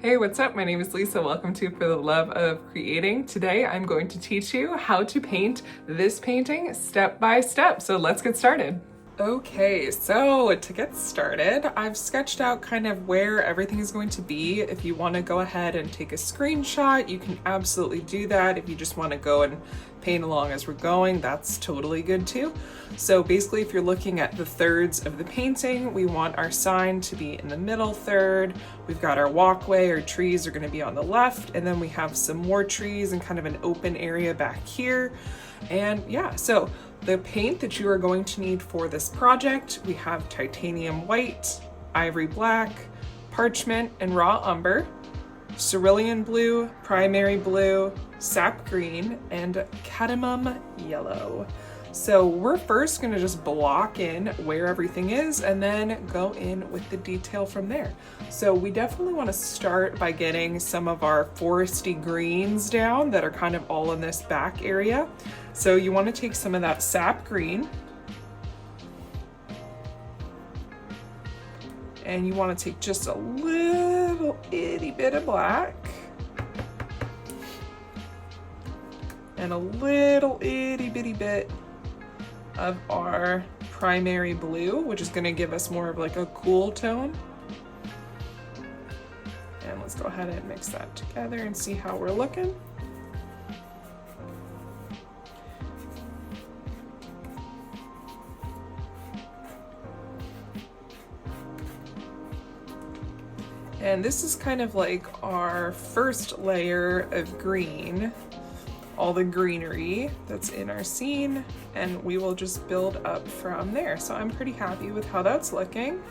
Hey, what's up? My name is Lisa. Welcome to For the Love of Creating. Today I'm going to teach you how to paint this painting step by step. So let's get started. Okay, so to get started, I've sketched out kind of where everything is going to be. If you want to go ahead and take a screenshot, you can absolutely do that. If you just want to go and paint along as we're going, that's totally good too. So basically, if you're looking at the thirds of the painting, we want our sign to be in the middle third. We've got our walkway or trees are going to be on the left, and then we have some more trees and kind of an open area back here. And yeah, so the paint that you are going to need for this project, we have titanium white, ivory black, parchment and raw umber, cerulean blue, primary blue, sap green, and cadmium yellow. So we're first going to just block in where everything is and then go in with the detail from there. So we definitely want to start by getting some of our foresty greens down that are kind of all in this back area. So you want to take some of that sap green and you want to take just a little itty bit of black and a little itty bitty bit of our primary blue, which is going to give us more of like a cool tone. And let's go ahead and mix that together and see how we're looking. And this is kind of like our first layer of green, all the greenery that's in our scene, and we will just build up from there. So I'm pretty happy with how that's looking.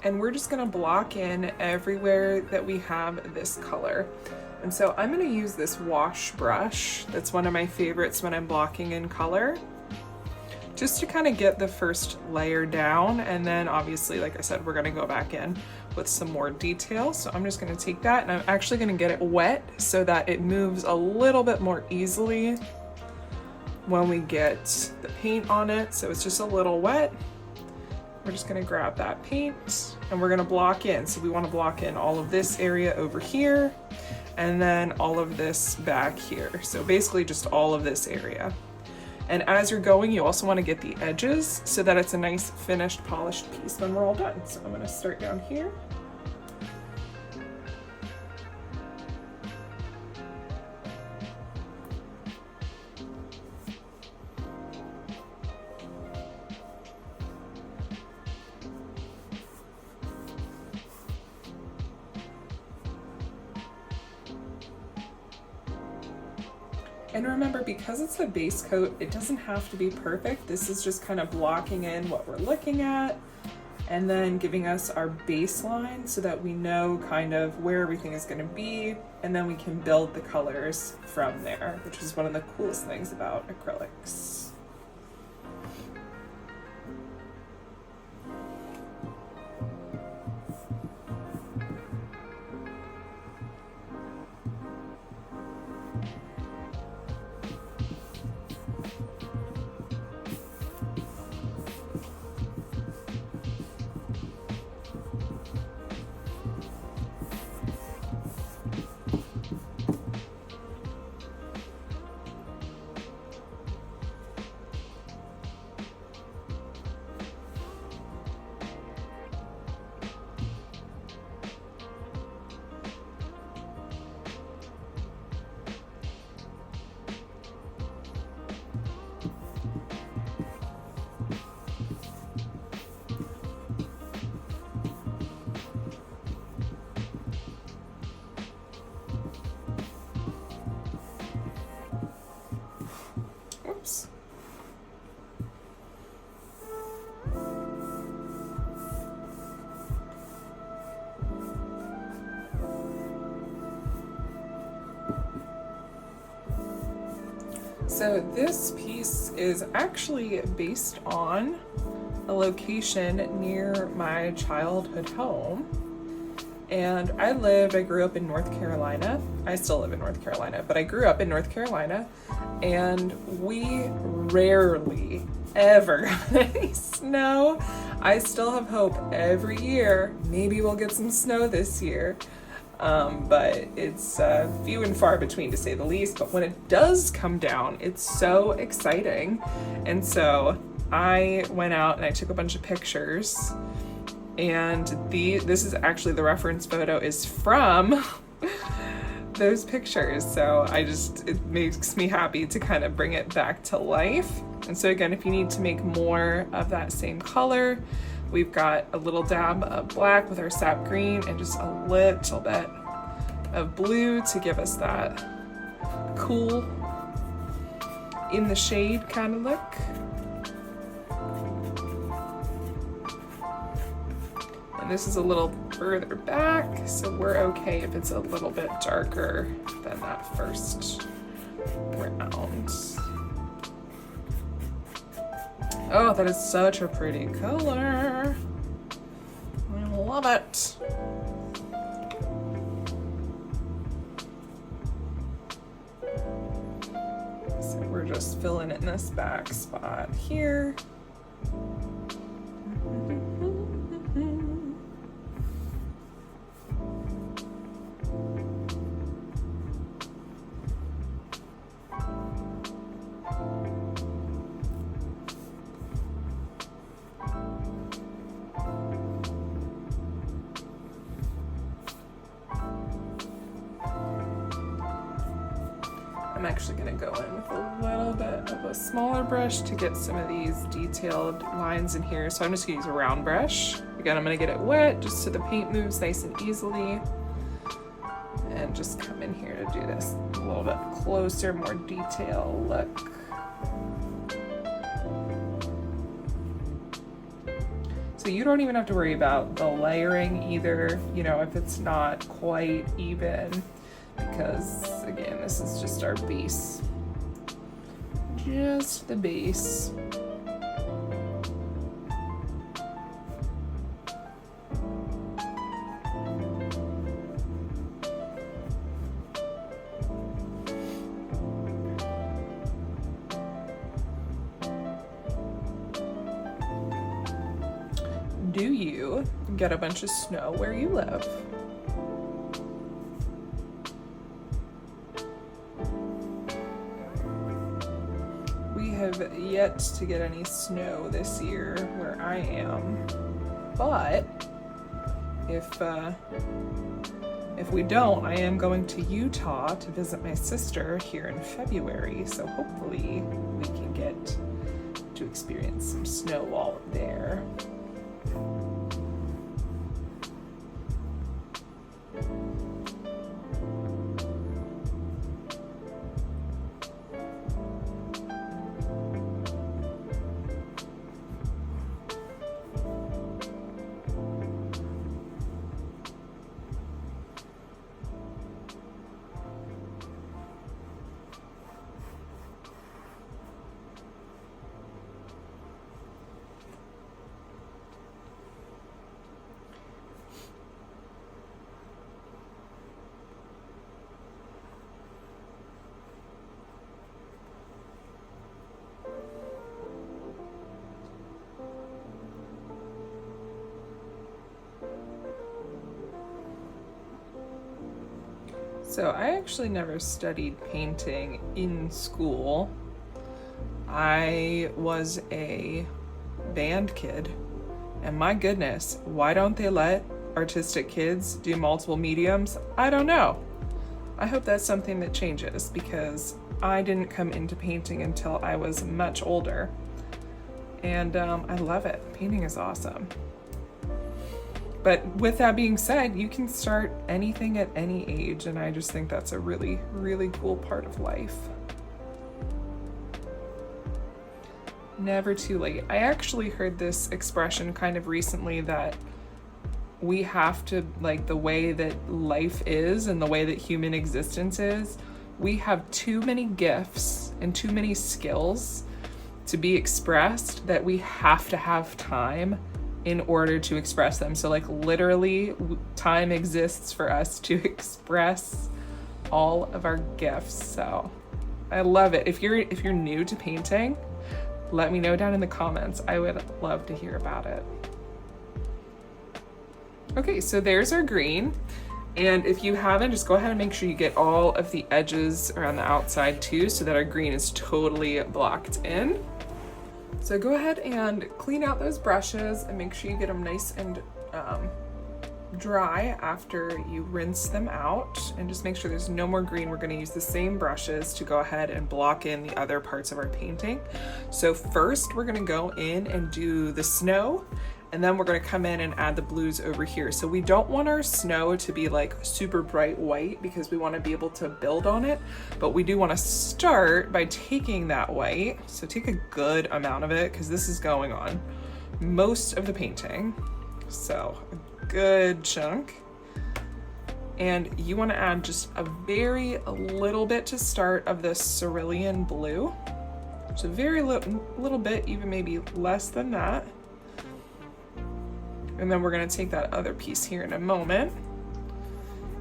And we're just gonna block in everywhere that we have this color. And so I'm gonna use this wash brush. That's one of my favorites when I'm blocking in color, just to kind of get the first layer down. And then obviously, like I said, we're gonna go back in with some more detail. So I'm just gonna take that and I'm actually gonna get it wet so that it moves a little bit more easily when we get the paint on it. So it's just a little wet. We're just gonna grab that paint and we're gonna block in. So we wanna block in all of this area over here and then all of this back here. So basically just all of this area. And as you're going, you also want to get the edges so that it's a nice finished polished piece when we're all done. So I'm going to start down here. And remember, because it's a base coat, it doesn't have to be perfect. This is just kind of blocking in what we're looking at and then giving us our baseline so that we know kind of where everything is going to be, and then we can build the colors from there, which is one of the coolest things about acrylics. Oops. So this piece is actually based on a location near my childhood home. And I grew up in North Carolina. I still live in North Carolina, but I grew up in North Carolina, and we rarely ever got any snow. I still have hope every year. Maybe we'll get some snow this year. But it's few and far between, to say the least. But when it does come down, it's so exciting. And so I went out and I took a bunch of pictures, and this is actually, the reference photo is from those pictures. So it makes me happy to kind of bring it back to life. And so again, if you need to make more of that same color, we've got a little dab of black with our sap green and just a little bit of blue to give us that cool, in the shade kind of look. And this is a little further back, so we're okay if it's a little bit darker than that first round. Oh, that is such a pretty color. I love it. So we're just filling in this back spot here. I'm actually going to go in with a little bit of a smaller brush to get some of these detailed lines in here. So I'm just going to use a round brush. Again, I'm going to get it wet just so the paint moves nice and easily. And just come in here to do this a little bit closer, more detailed look. So you don't even have to worry about the layering either, you know, if it's not quite even. Because again, this is just our base. Just the base. Do you get a bunch of snow where you live? Have yet to get any snow this year where I am, but if we don't, I am going to Utah to visit my sister here in February, so hopefully we can get to experience some snow while there. So I actually never studied painting in school. I was a band kid, and my goodness, why don't they let artistic kids do multiple mediums? I don't know. I hope that's something that changes, because I didn't come into painting until I was much older. And I love it. Painting is awesome. But with that being said, you can start anything at any age, and I just think that's a really, really cool part of life. Never too late. I actually heard this expression kind of recently that we have to, like, the way that life is and the way that human existence is, we have too many gifts and too many skills to be expressed that we have to have time in order to express them. So like literally time exists for us to express all of our gifts. So I love it. If you're new to painting, let me know down in the comments. I would love to hear about it. Okay, so there's our green. And if you haven't, just go ahead and make sure you get all of the edges around the outside too, so that our green is totally blocked in. So go ahead and clean out those brushes and make sure you get them nice and dry after you rinse them out, and just make sure there's no more green. We're going to use the same brushes to go ahead and block in the other parts of our painting. So first we're going to go in and do the snow, and then we're going to come in and add the blues over here. So we don't want our snow to be like super bright white because we want to be able to build on it, but we do want to start by taking that white. So take a good amount of it because this is going on most of the painting. So a good chunk. And you want to add just a very little bit to start of this Cerulean Blue. So very little bit, even maybe less than that. And then we're going to take that other piece here in a moment.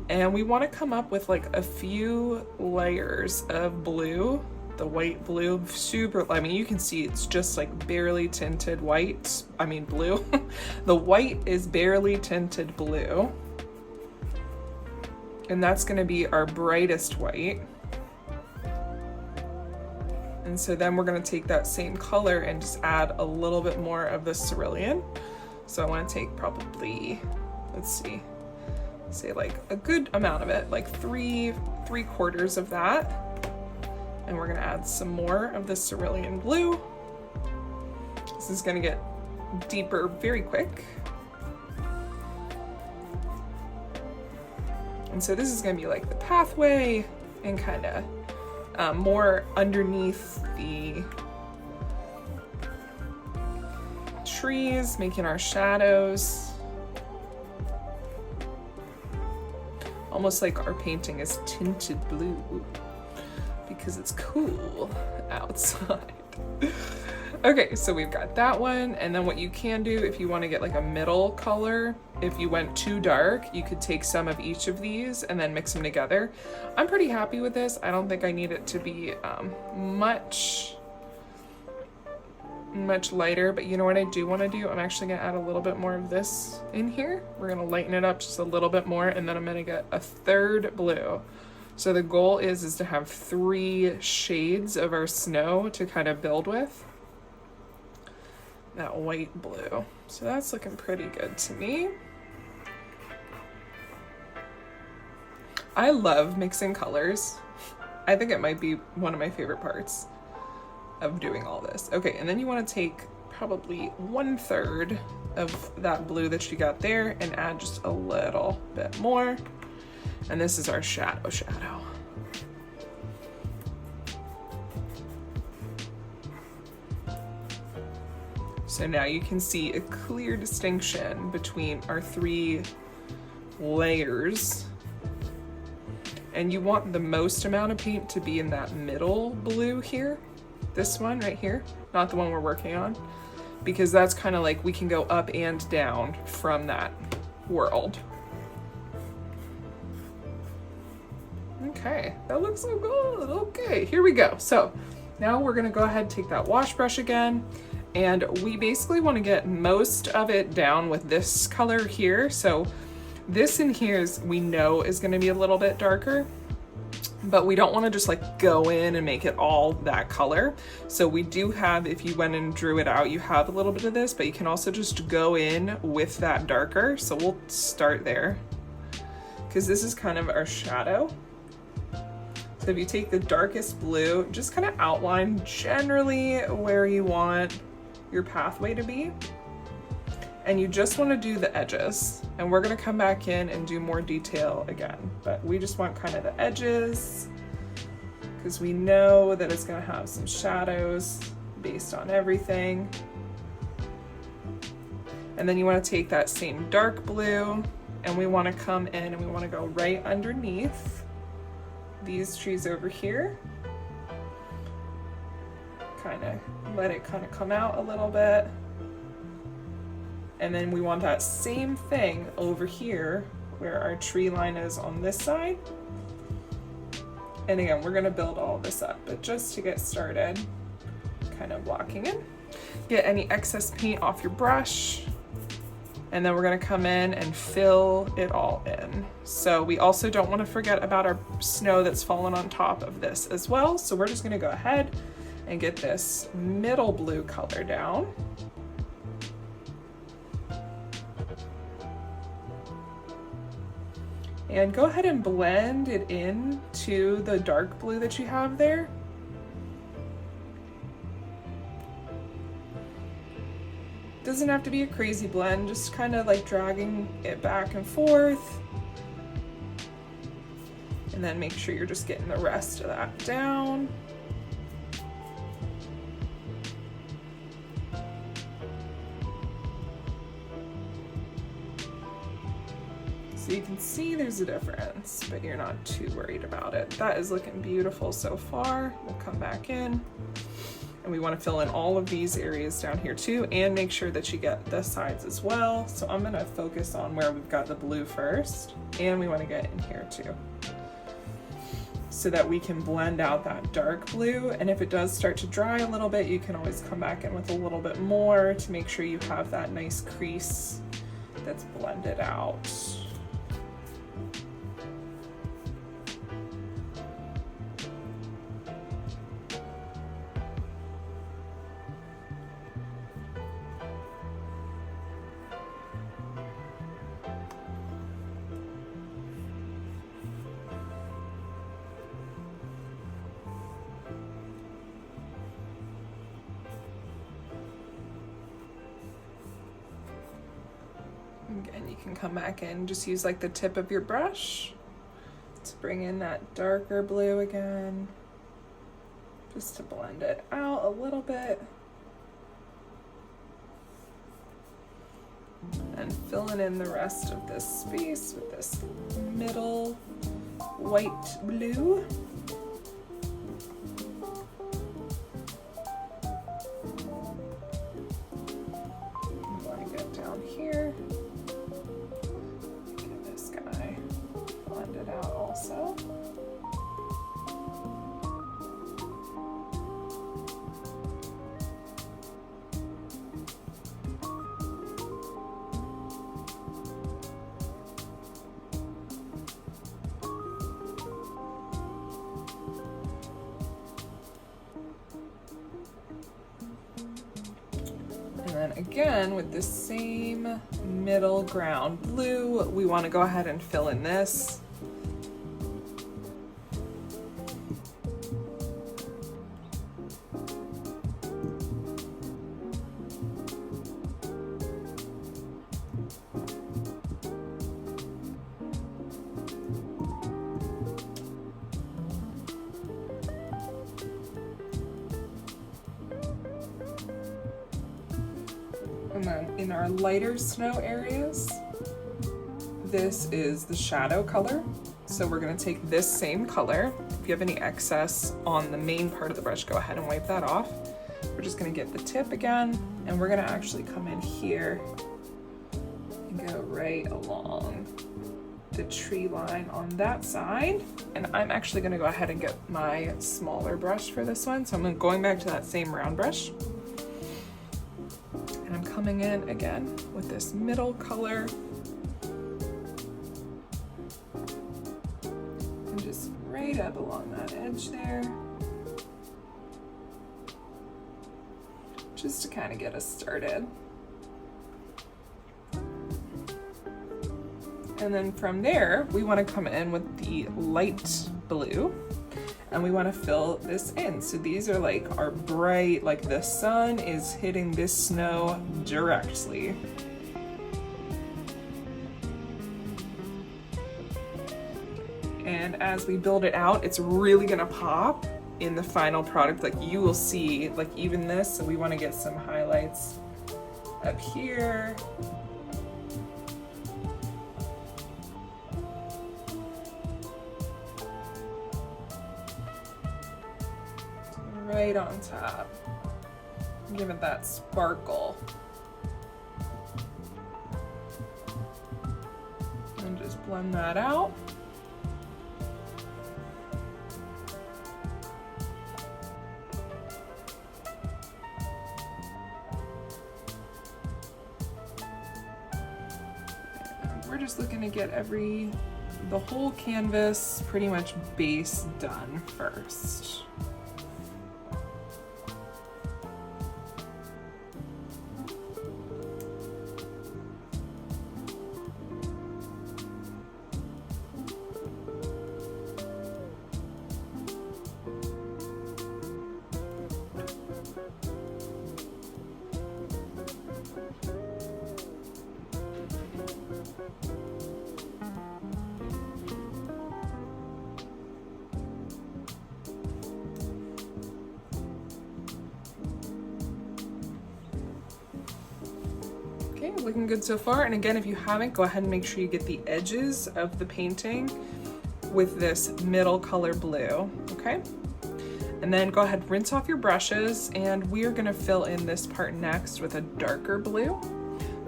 And we want to come up with like a few layers of blue. The white blue, super, I mean, you can see it's just like barely tinted white. I mean, blue. The white is barely tinted blue. And that's going to be our brightest white. And so then we're going to take that same color and just add a little bit more of the cerulean. So I want to take probably, let's see, say like a good amount of it, like three quarters of that. And we're gonna add some more of the Cerulean Blue. This is gonna get deeper very quick. And so this is gonna be like the pathway and kind of more underneath the trees, making our shadows. Almost like our painting is tinted blue because it's cool outside. Okay, so we've got that one, and then what you can do if you want to get like a middle color, if you went too dark, you could take some of each of these and then mix them together. I'm pretty happy with this. I don't think I need it to be much lighter, but you know what I do want to do? I'm actually going to add a little bit more of this in here. We're going to lighten it up just a little bit more, and then I'm going to get a third blue. So the goal is to have 3 shades of our snow to kind of build with. That white blue. So that's looking pretty good to me. I love mixing colors. I think it might be one of my favorite parts of doing all this. Okay, and then you want to take probably 1/3 of that blue that you got there and add just a little bit more. And this is our shadow. So now you can see a clear distinction between our 3 layers. And you want the most amount of paint to be in that middle blue here. This one right here, not the one we're working on, because that's kind of like we can go up and down from that world. Okay, that looks so good. Okay, here we go. So now we're gonna go ahead and take that wash brush again, and we basically want to get most of it down with this color here. So this in here we know is gonna be a little bit darker, but we don't want to just like go in and make it all that color. So we do have, if you went and drew it out, you have a little bit of this, but you can also just go in with that darker. So we'll start there because this is kind of our shadow. So if you take the darkest blue, just kind of outline generally where you want your pathway to be. And you just want to do the edges. And we're going to come back in and do more detail again. But we just want kind of the edges because we know that it's going to have some shadows based on everything. And then you want to take that same dark blue and we want to come in and we want to go right underneath these trees over here. Kind of let it kind of come out a little bit. And then we want that same thing over here where our tree line is on this side. And again, we're gonna build all this up, but just to get started, kind of blocking in. Get any excess paint off your brush. And then we're gonna come in and fill it all in. So we also don't wanna forget about our snow that's fallen on top of this as well. So we're just gonna go ahead and get this middle blue color down. And go ahead and blend it in to the dark blue that you have there. Doesn't have to be a crazy blend, just kind of like dragging it back and forth. And then make sure you're just getting the rest of that down. So you can see there's a difference, but you're not too worried about it. That is looking beautiful so far. We'll come back in. And we want to fill in all of these areas down here too, and make sure that you get the sides as well. So I'm going to focus on where we've got the blue first, and we want to get in here too, so that we can blend out that dark blue. And if it does start to dry a little bit, you can always come back in with a little bit more to make sure you have that nice crease that's blended out. Again, you can come back in, just use like the tip of your brush to bring in that darker blue again, just to blend it out a little bit. And filling in the rest of this space with this middle white blue. You want to get down here. Blend it out also. And then again, with the same middle ground blue, we want to go ahead and fill in this. And then in our lighter snow areas, this is the shadow color. So we're gonna take this same color. If you have any excess on the main part of the brush, go ahead and wipe that off. We're just gonna get the tip again, and we're gonna actually come in here and go right along the tree line on that side. And I'm actually gonna go ahead and get my smaller brush for this one. So I'm going back to that same round brush. And I'm coming in again with this middle color. And just right up along that edge there. Just to kind of get us started. And then from there, we want to come in with the light blue. And we want to fill this in. So these are like our bright, like the sun is hitting this snow directly. And as we build it out, it's really gonna pop in the final product. Like you will see, like even this, so we want to get some highlights up here. Right on top. Give it that sparkle. And just blend that out. we're just looking to get the whole canvas pretty much base done first. Okay, looking good so far. And again, if you haven't, go ahead and make sure you get the edges of the painting with this middle color blue, okay? And then go ahead, rinse off your brushes, and we are gonna fill in this part next with a darker blue,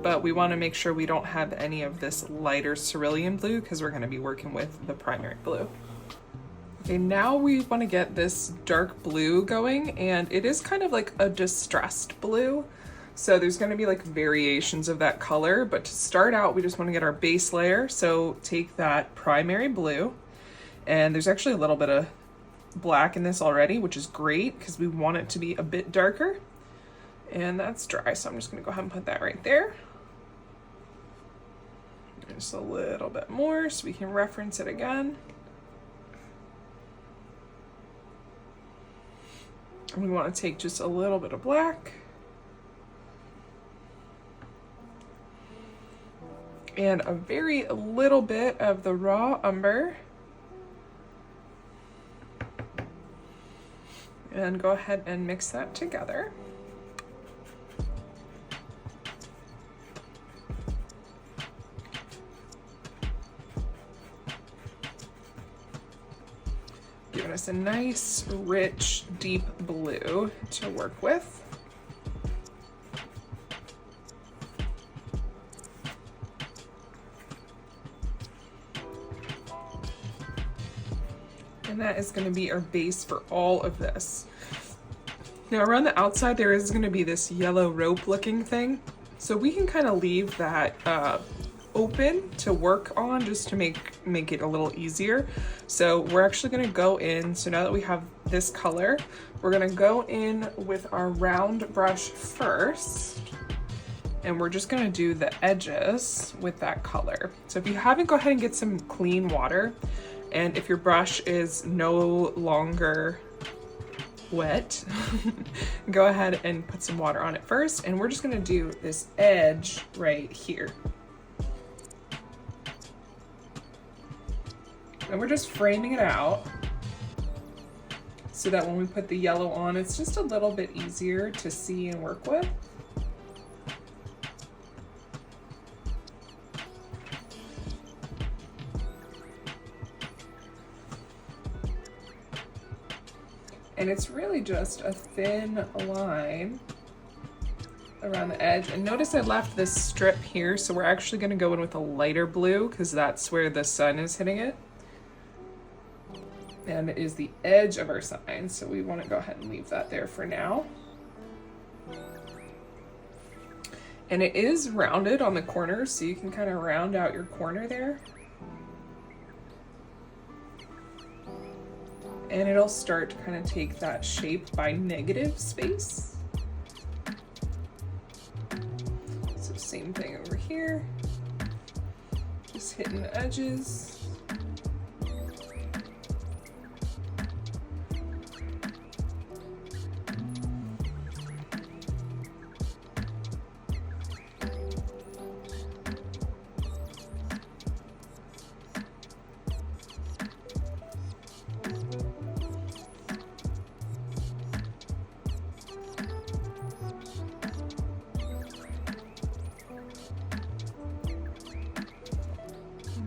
but we wanna make sure we don't have any of this lighter cerulean blue because we're gonna be working with the primary blue. Okay, now we wanna get this dark blue going, and it is kind of like a distressed blue. So there's gonna be like variations of that color, but to start out, we just wanna get our base layer. So take that primary blue, and there's actually a little bit of black in this already, which is great because we want it to be a bit darker. And that's dry, so I'm just gonna go ahead and put that right there. Just a little bit more so we can reference it again. And we wanna take just a little bit of black. And a very little bit of the raw umber. And go ahead and mix that together. Giving us a nice, rich, deep blue to work with. And that is going to be our base for all of this. Now around the outside there is going to be this yellow rope looking thing. So we can kind of leave that open to work on just to make it a little easier. So we're actually going to go in, so now that we have this color, we're going to go in with our round brush first. And we're just going to do the edges with that color. So if you haven't, go ahead and get some clean water. And if your brush is no longer wet, go ahead and put some water on it first. And we're just gonna do this edge right here. And we're just framing it out so that when we put the yellow on, it's just a little bit easier to see and work with. And it's really just a thin line around the edge. And notice I left this strip here, so we're actually gonna go in with a lighter blue because that's where the sun is hitting it. And it is the edge of our sign, so we wanna go ahead and leave that there for now. And it is rounded on the corners, so you can kind of round out your corner there. And it'll start to kind of take that shape by negative space. So same thing over here. Just hitting the edges.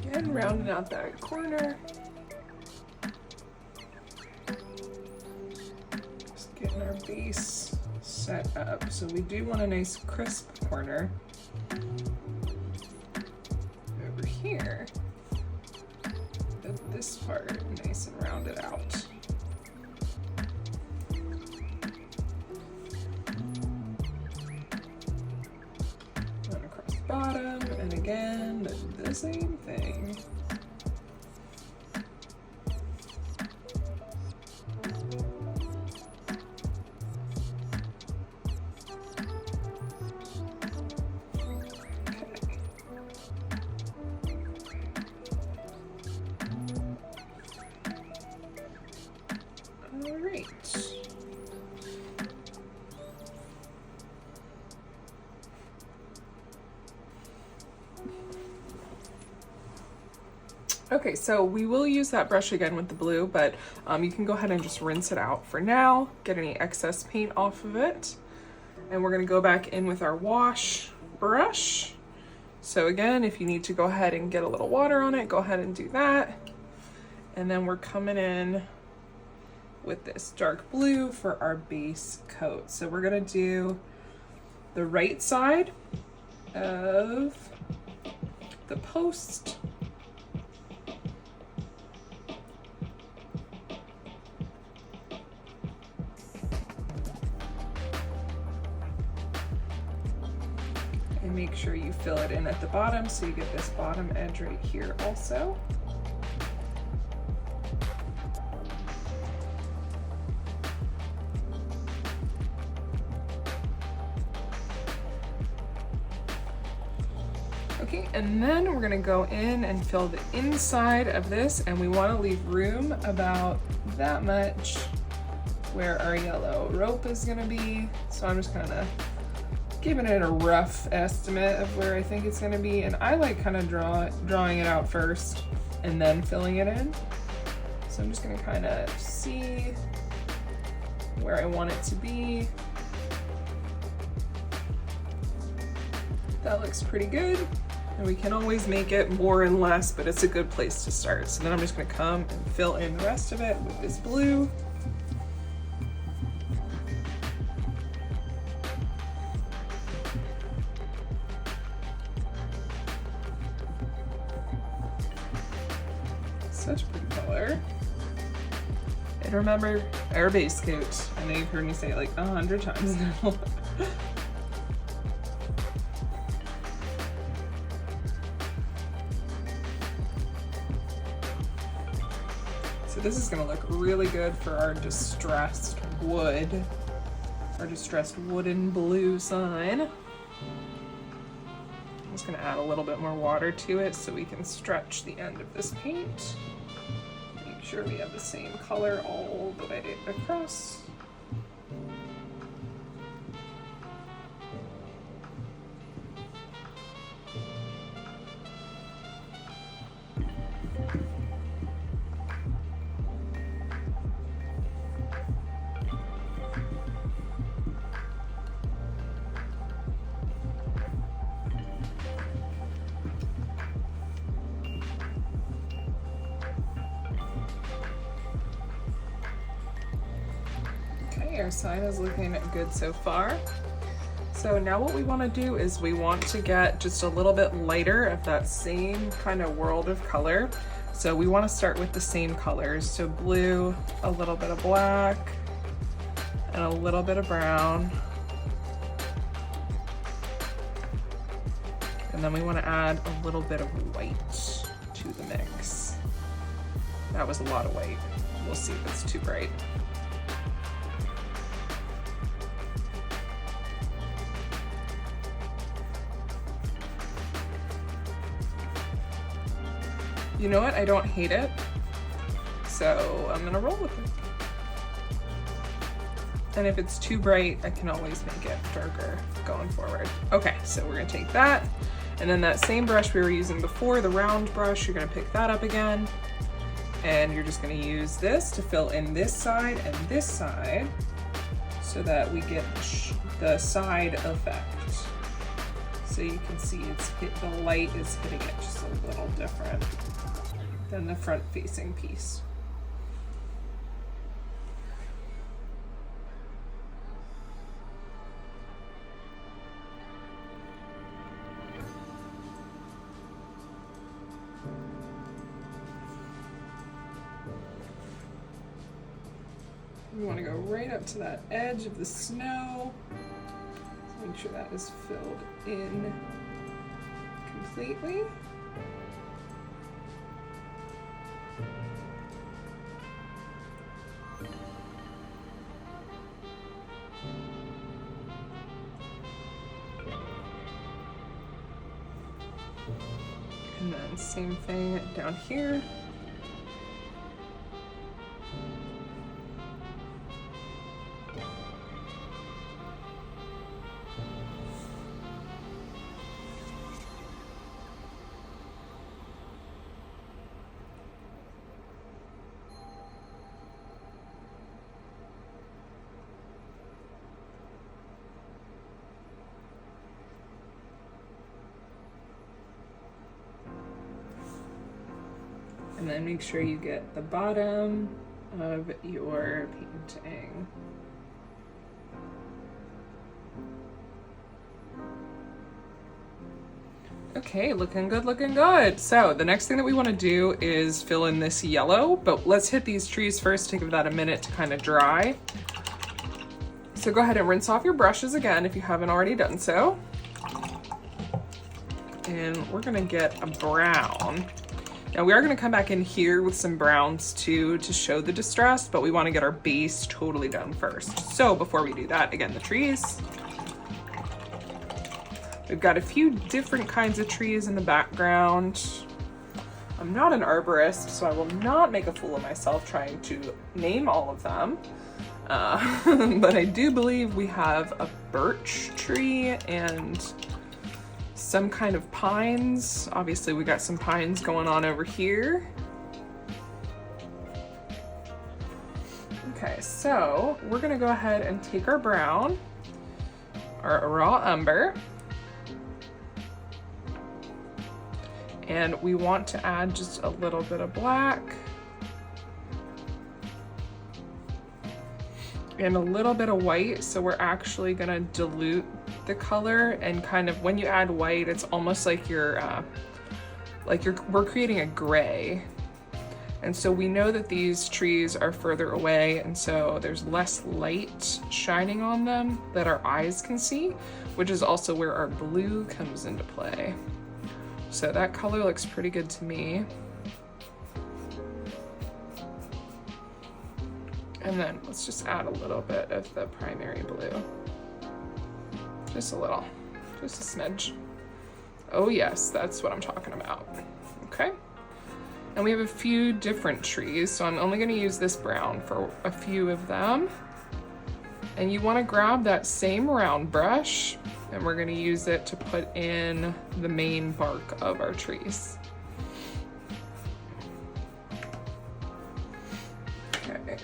Again, rounding out that corner. Just getting our base set up. So we do want a nice crisp corner over here. But this part nice and rounded out. And across the bottom, and again, this same thing. Okay, so we will use that brush again with the blue, but you can go ahead and just rinse it out for now, get any excess paint off of it. And we're gonna go back in with our wash brush. So again, if you need to go ahead and get a little water on it, go ahead and do that. And then we're coming in with this dark blue for our base coat. So we're gonna do the right side of the post. And make sure you fill it in at the bottom so you get this bottom edge right here also. Okay, and then we're gonna go in and fill the inside of this, and we wanna leave room about that much where our yellow rope is gonna be. So I'm just kinda giving it a rough estimate of where I think it's gonna be, and I like kind of drawing it out first and then filling it in. So I'm just gonna kind of see where I want it to be. That looks pretty good. And we can always make it more and less, but it's a good place to start. So then I'm just gonna come and fill in the rest of it with this blue. Such a pretty color. And remember, our base coat. I know you've heard me say it like 100 times now. So this is gonna look really good for our distressed wood, our distressed wooden blue sign. I'm just gonna add a little bit more water to it so we can stretch the end of this paint. Make sure we have the same color all the way across. Our sign is looking good so far. So now what we want to do is we want to get just a little bit lighter of that same kind of world of color. So we want to start with the same colors. So blue, a little bit of black, and a little bit of brown. And then we want to add a little bit of white to the mix. That was a lot of white. We'll see if it's too bright. You know what? I don't hate it, so I'm gonna roll with it. And if it's too bright, I can always make it darker going forward. Okay, so we're gonna take that, and then that same brush we were using before, the round brush, you're gonna pick that up again, and you're just gonna use this to fill in this side and this side so that we get the side effect. So you can see the light is hitting it just a little different than the front facing piece. We want to go right up to that edge of the snow. So make sure that is filled in completely. And then same thing down here. And then make sure you get the bottom of your painting. Okay, looking good, looking good. So the next thing that we want to do is fill in this yellow, but let's hit these trees first to give that a minute to kind of dry. So go ahead and rinse off your brushes again if you haven't already done so. And we're gonna get a brown. Now we are gonna come back in here with some browns too to show the distress, but we wanna get our base totally done first. So before we do that, again, the trees. We've got a few different kinds of trees in the background. I'm not an arborist, so I will not make a fool of myself trying to name all of them. But I do believe we have a birch tree and some kind of pines. Obviously we got some pines going on over here. Okay, so we're gonna go ahead and take our brown, our raw umber, and we want to add just a little bit of black and a little bit of white. So we're actually gonna dilute the color, and kind of when you add white, it's almost like we're creating a gray. And so we know that these trees are further away, and so there's less light shining on them that our eyes can see, which is also where our blue comes into play. So that color looks pretty good to me. And then let's just add a little bit of the primary blue. Just a little, just a smidge. Oh yes, that's what I'm talking about. Okay. And we have a few different trees, so I'm only gonna use this brown for a few of them. And you wanna grab that same round brush, and we're gonna use it to put in the main bark of our trees. Okay.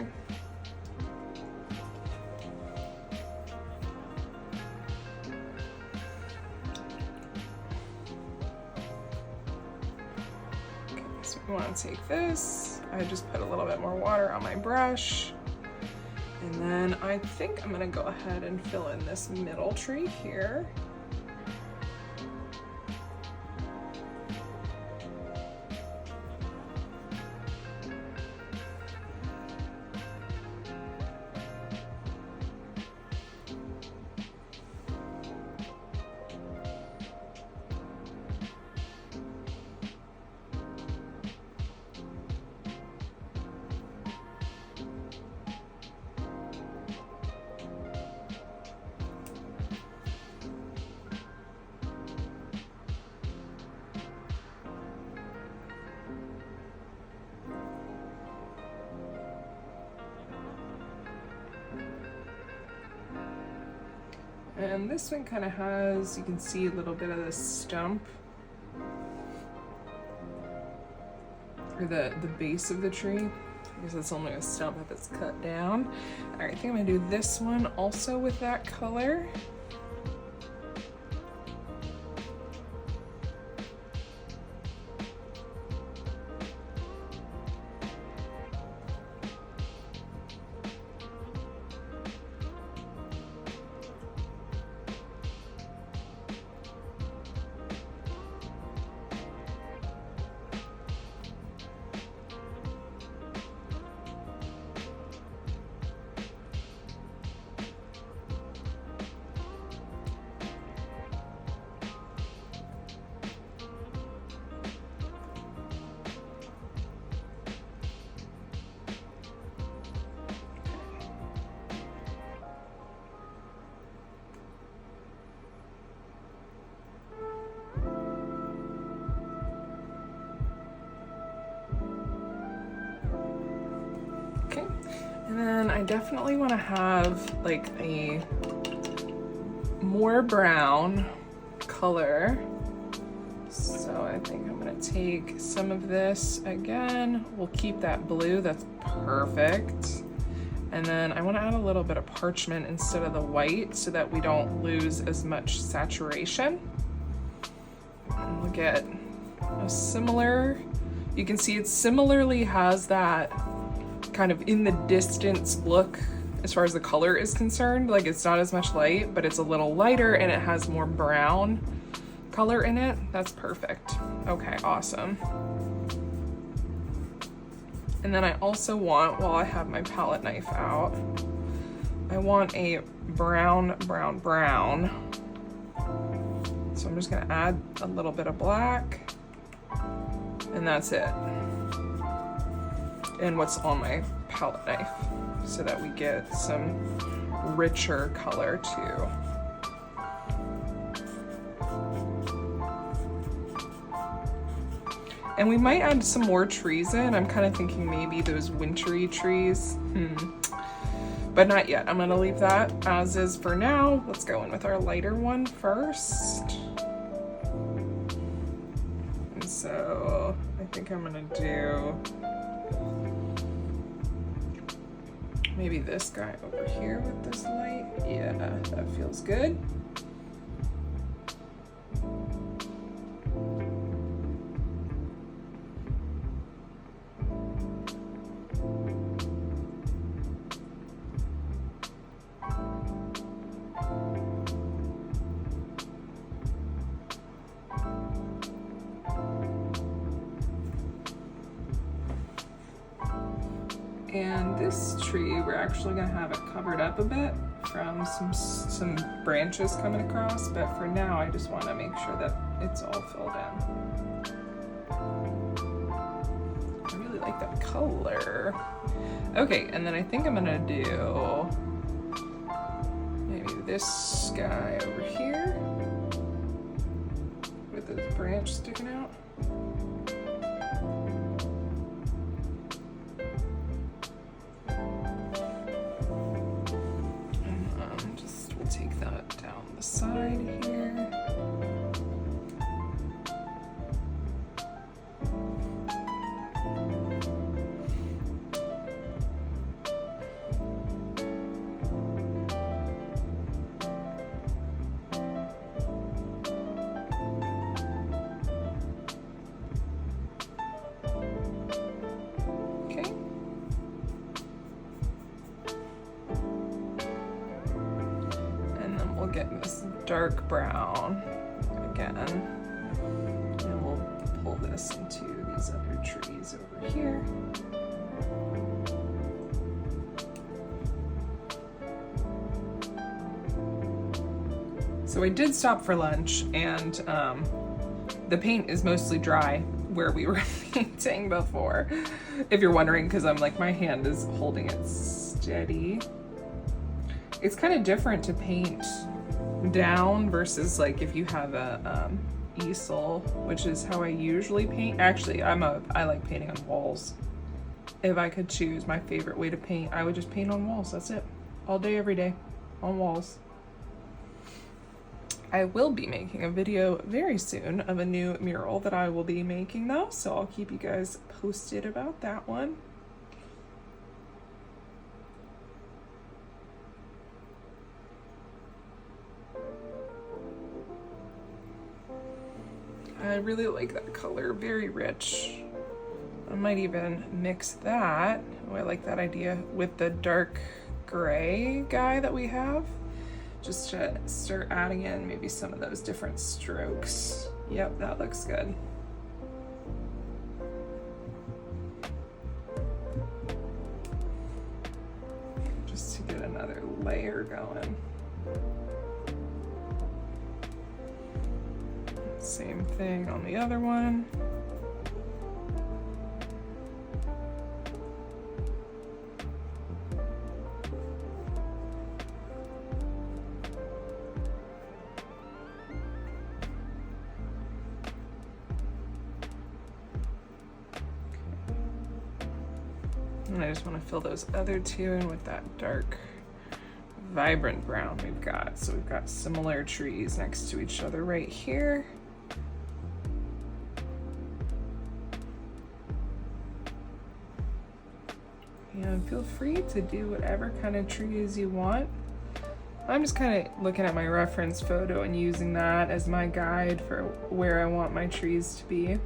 We want to take this. I just put a little bit more water on my brush. And then I think I'm going to go ahead and fill in this middle tree here. And this one kind of has, you can see a little bit of the stump, or the base of the tree. I guess it's only a stump if it's cut down. All right, I think I'm gonna do this one also with that color. I definitely want to have like a more brown color. So I think I'm gonna take some of this again. We'll keep that blue, that's perfect. And then I want to add a little bit of parchment instead of the white so that we don't lose as much saturation. And we'll get a similar, you can see it similarly has that kind of in the distance look as far as the color is concerned. Like it's not as much light, but it's a little lighter and it has more brown color in it. That's perfect. Okay, awesome. And then I also want, while I have my palette knife out, I want a brown. So I'm just gonna add a little bit of black, and that's it. And what's on my palette knife, so that we get some richer color too. And we might add some more trees in. I'm kind of thinking maybe those wintry trees. But not yet. I'm gonna leave that as is for now. Let's go in with our lighter one first. And so I think I'm gonna do maybe this guy over here with this light. Yeah, that feels good. And this tree, we're actually gonna have it covered up a bit from some branches coming across, but for now I just wanna make sure that it's all filled in. I really like that color. Okay, and then I think I'm gonna do maybe this guy over here with this branch sticking out. Take that down the side here. Okay. We'll get this dark brown again, and we'll pull this into these other trees over here. So I did stop for lunch, and the paint is mostly dry where we were painting before, if you're wondering, because I'm like, my hand is holding it steady. It's kind of different to paint down versus like if you have a easel, which is how I usually paint. Actually, I like painting on walls. If I could choose my favorite way to paint, I would just paint on walls. That's it. All day, every day, on walls. I will be making a video very soon of a new mural that I will be making though, so I'll keep you guys posted about that one. I really like that color, very rich. I might even mix that, oh, I like that idea, with the dark gray guy that we have, just to start adding in maybe some of those different strokes. Yep, that looks good. Just to get another layer going. Same thing on the other one. And I just want to fill those other two in with that dark, vibrant brown we've got. So we've got similar trees next to each other right here. And feel free to do whatever kind of trees you want. I'm just kind of looking at my reference photo and using that as my guide for where I want my trees to be.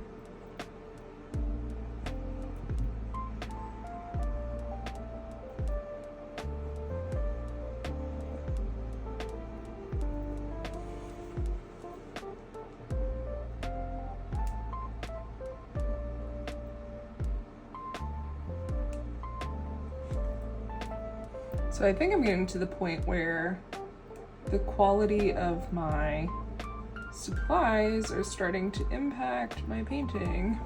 So I think I'm getting to the point where the quality of my supplies are starting to impact my painting.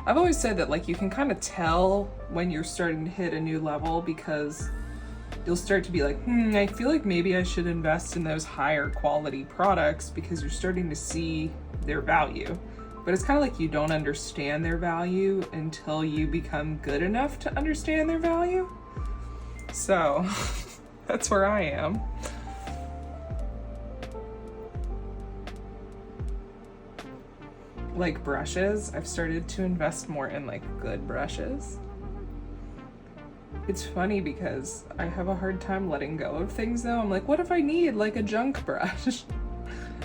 I've always said that like you can kind of tell when you're starting to hit a new level because you'll start to be like, I feel like maybe I should invest in those higher quality products because you're starting to see their value. But it's kind of like you don't understand their value until you become good enough to understand their value. So that's where I am. Like brushes, I've started to invest more in like good brushes. It's funny because I have a hard time letting go of things though. I'm like, what if I need like a junk brush?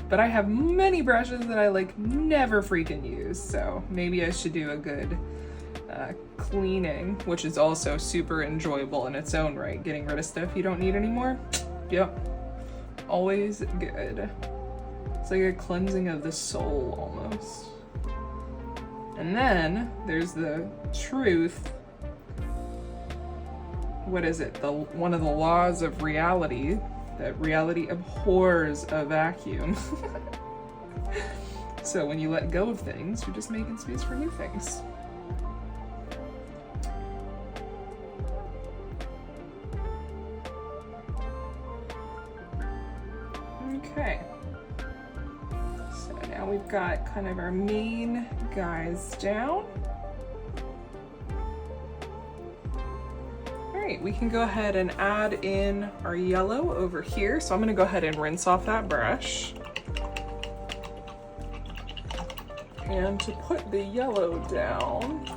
But I have many brushes that I like never freaking use. So maybe I should do a good cleaning, which is also super enjoyable in its own right. Getting rid of stuff you don't need anymore. Yep. Always good. It's like a cleansing of the soul almost. And then there's the truth. What is it? One of the laws of reality, that reality abhors a vacuum. So when you let go of things, you're just making space for new things. Okay. So now we've got kind of our main guys down. All right, we can go ahead and add in our yellow over here. So I'm gonna go ahead and rinse off that brush. And to put the yellow down,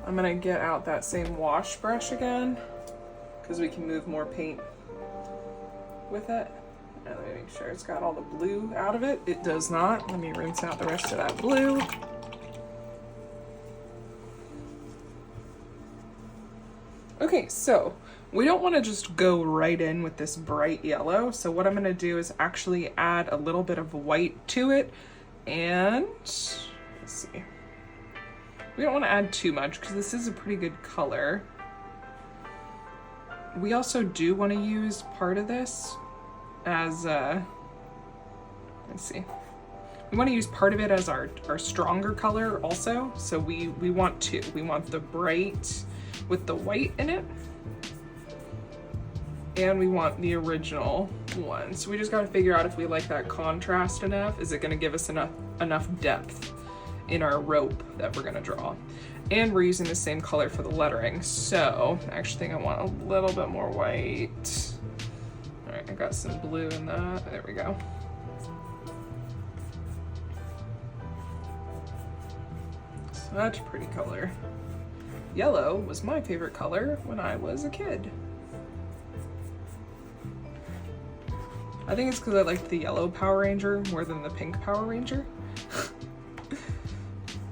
I'm gonna get out that same wash brush again because we can move more paint with it. And let me make sure it's got all the blue out of it. It does not. Let me rinse out the rest of that blue. Okay, so we don't want to just go right in with this bright yellow. So what I'm going to do is actually add a little bit of white to it. And let's see. We don't want to add too much because this is a pretty good color. We also do want to use part of this as let's see. We want to use part of it as our stronger color also. So we want two. We want the bright with the white in it. And we want the original one. So we just got to figure out if we like that contrast enough. Is it going to give us enough depth in our rope that we're going to draw? And we're using the same color for the lettering. So I actually think I want a little bit more white. All right, I got some blue in that. There we go. Such a pretty color. Yellow was my favorite color when I was a kid. I think it's because I liked the yellow Power Ranger more than the pink Power Ranger.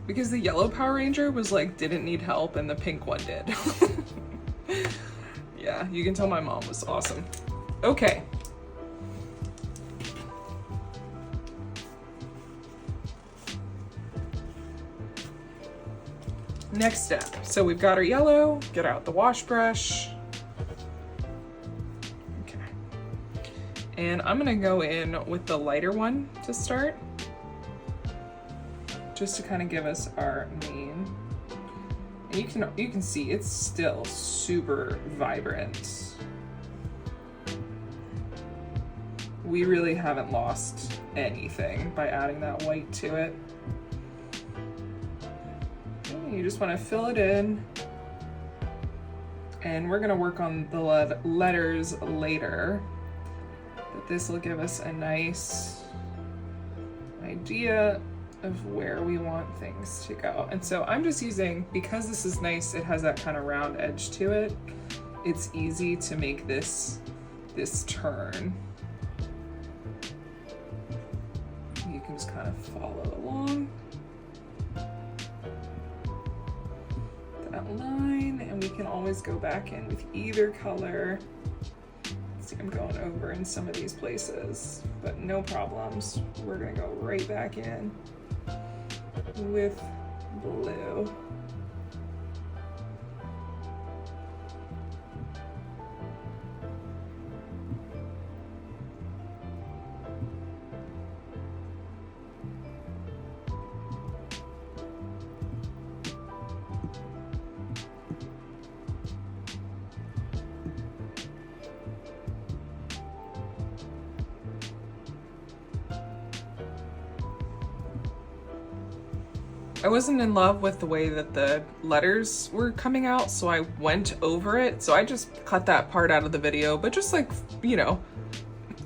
Because the yellow Power Ranger was like, didn't need help, and the pink one did. Yeah, you can tell my mom was awesome. Okay. Next step. So we've got our yellow, get out the wash brush. Okay. And I'm gonna go in with the lighter one to start. Just to kind of give us our main. And you can see it's still super vibrant. We really haven't lost anything by adding that white to it. You just want to fill it in And we're gonna work on the letters later, but this will give us a nice idea of where we want things to go. And so I'm just using, because this is nice, it has that kind of round edge to it, it's easy to make this turn. You can just kind of follow along that line, and we can always go back in with either color. See, I'm going over in some of these places, but no problems. We're gonna go right back in with blue. I wasn't in love with the way that the letters were coming out, so I went over it. So I just cut that part out of the video, but just like, you know,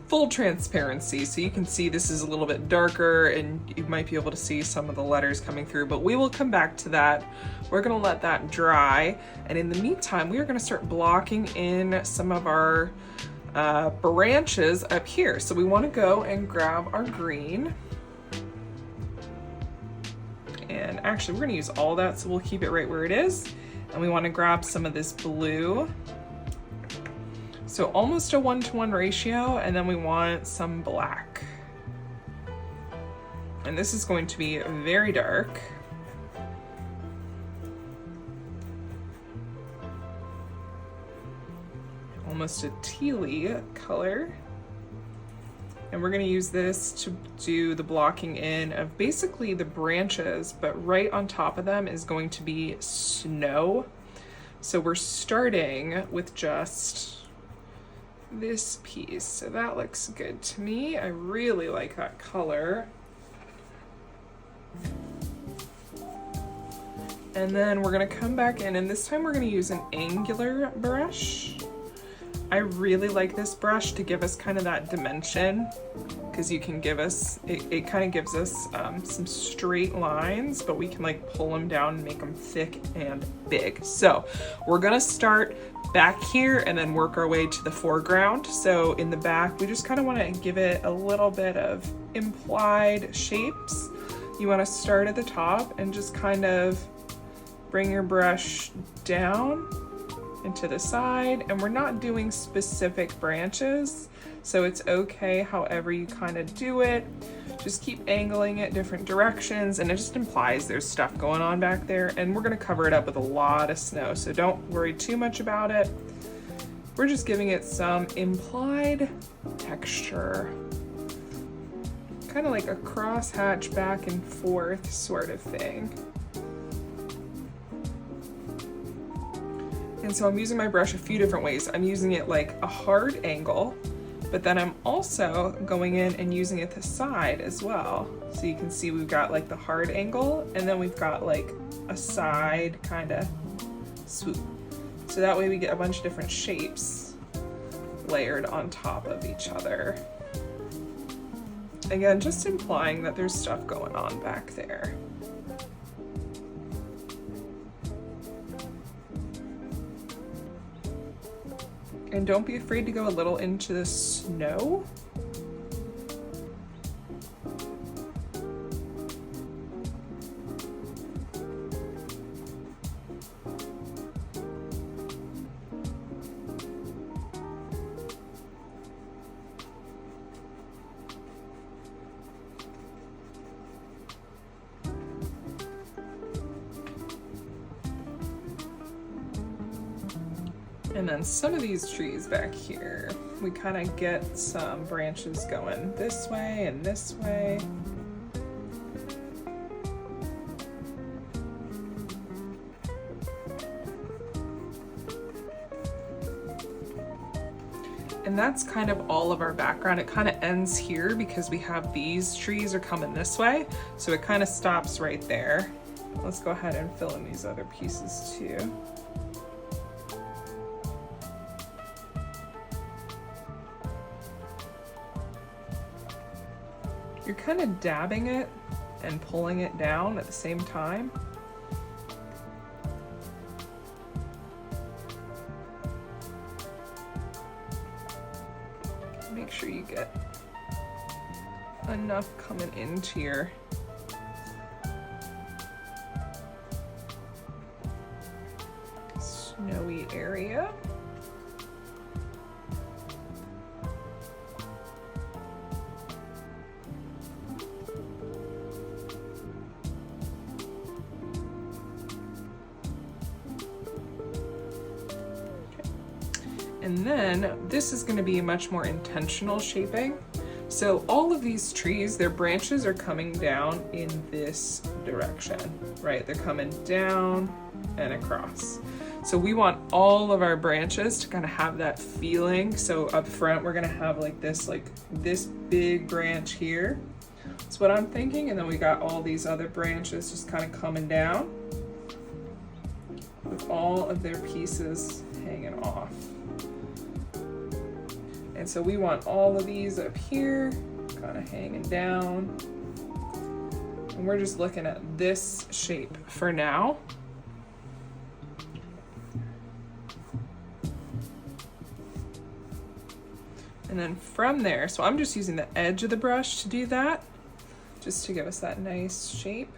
full transparency. So you can see this is a little bit darker and you might be able to see some of the letters coming through, but we will come back to that. We're gonna let that dry. And in the meantime, we are gonna start blocking in some of our branches up here. So we wanna go and grab our green. And actually, we're gonna use all that, so we'll keep it right where it is. And we wanna grab some of this blue. So almost a 1-to-1 ratio, and then we want some black. And this is going to be very dark. Almost a tealy color. And we're gonna use this to do the blocking in of basically the branches, but right on top of them is going to be snow. So we're starting with just this piece. So that looks good to me. I really like that color. And then we're gonna come back in, and this time we're gonna use an angular brush. I really like this brush to give us kind of that dimension, because you can give us, it kind of gives us some straight lines, but we can like pull them down and make them thick and big. So we're gonna start back here and then work our way to the foreground. So in the back, we just kind of want to give it a little bit of implied shapes. You want to start at the top and just kind of bring your brush down and to the side, and we're not doing specific branches, so it's okay however you kind of do it. Just keep angling it different directions, and it just implies there's stuff going on back there, and we're gonna cover it up with a lot of snow, so don't worry too much about it. We're just giving it some implied texture, kind of like a crosshatch back and forth sort of thing. And so I'm using my brush a few different ways. I'm using it like a hard angle, but then I'm also going in and using it to the side as well. So you can see we've got like the hard angle, and then we've got like a side kind of swoop. So that way we get a bunch of different shapes layered on top of each other. Again, just implying that there's stuff going on back there. And don't be afraid to go a little into the snow. And then some of these trees back here, we kind of get some branches going this way and this way. And that's kind of all of our background. It kind of ends here because we have these trees are coming this way. So it kind of stops right there. Let's go ahead and fill in these other pieces too. you're kind of dabbing it and pulling it down at the same time. Make sure you get enough coming into your snowy area. And then this is going to be a much more intentional shaping. So all of these trees, their branches are coming down in this direction, right? They're coming down and across. So we want all of our branches to kind of have that feeling. So up front, we're going to have like this big branch here. That's what I'm thinking. And then we got all these other branches just kind of coming down with all of their pieces hanging off. And so we want all of these up here, kind of hanging down. And we're just looking at this shape for now. And then from there, so I'm just using the edge of the brush to do that, just to give us that nice shape.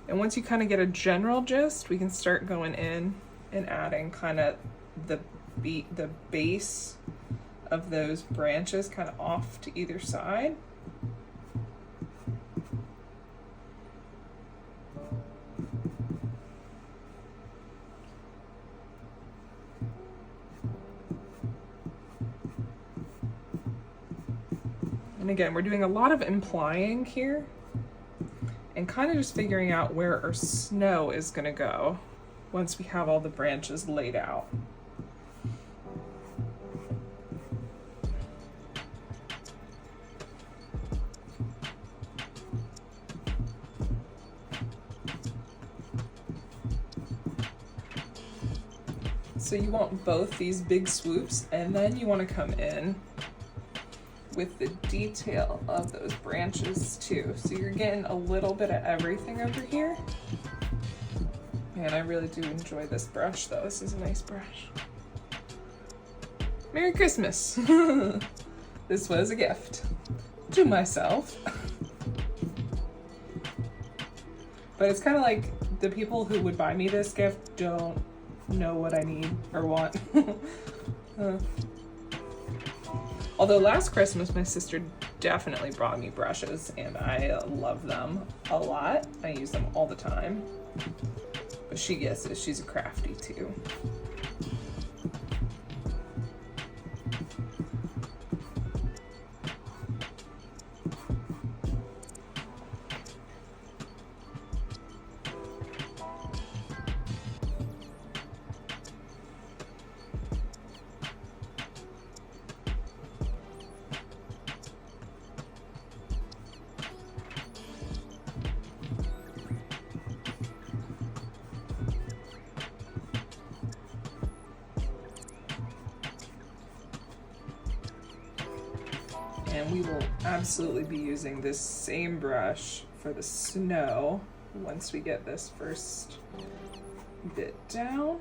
And once you kind of get a general gist, we can start going in and adding kind of the base of those branches kind of off to either side. And again, we're doing a lot of implying here and kind of just figuring out where our snow is going to go once we have all the branches laid out. So you want both these big swoops, and then you want to come in with the detail of those branches too. So you're getting a little bit of everything over here. Man, I really do enjoy this brush though. This is a nice brush. Merry Christmas. This was a gift to myself. But it's kind of like the people who would buy me this gift don't know what I need or want. Although last Christmas my sister definitely brought me brushes and I love them a lot. I use them all the time. But she gets it, she's crafty too. And we will absolutely be using this same brush for the snow once we get this first bit down.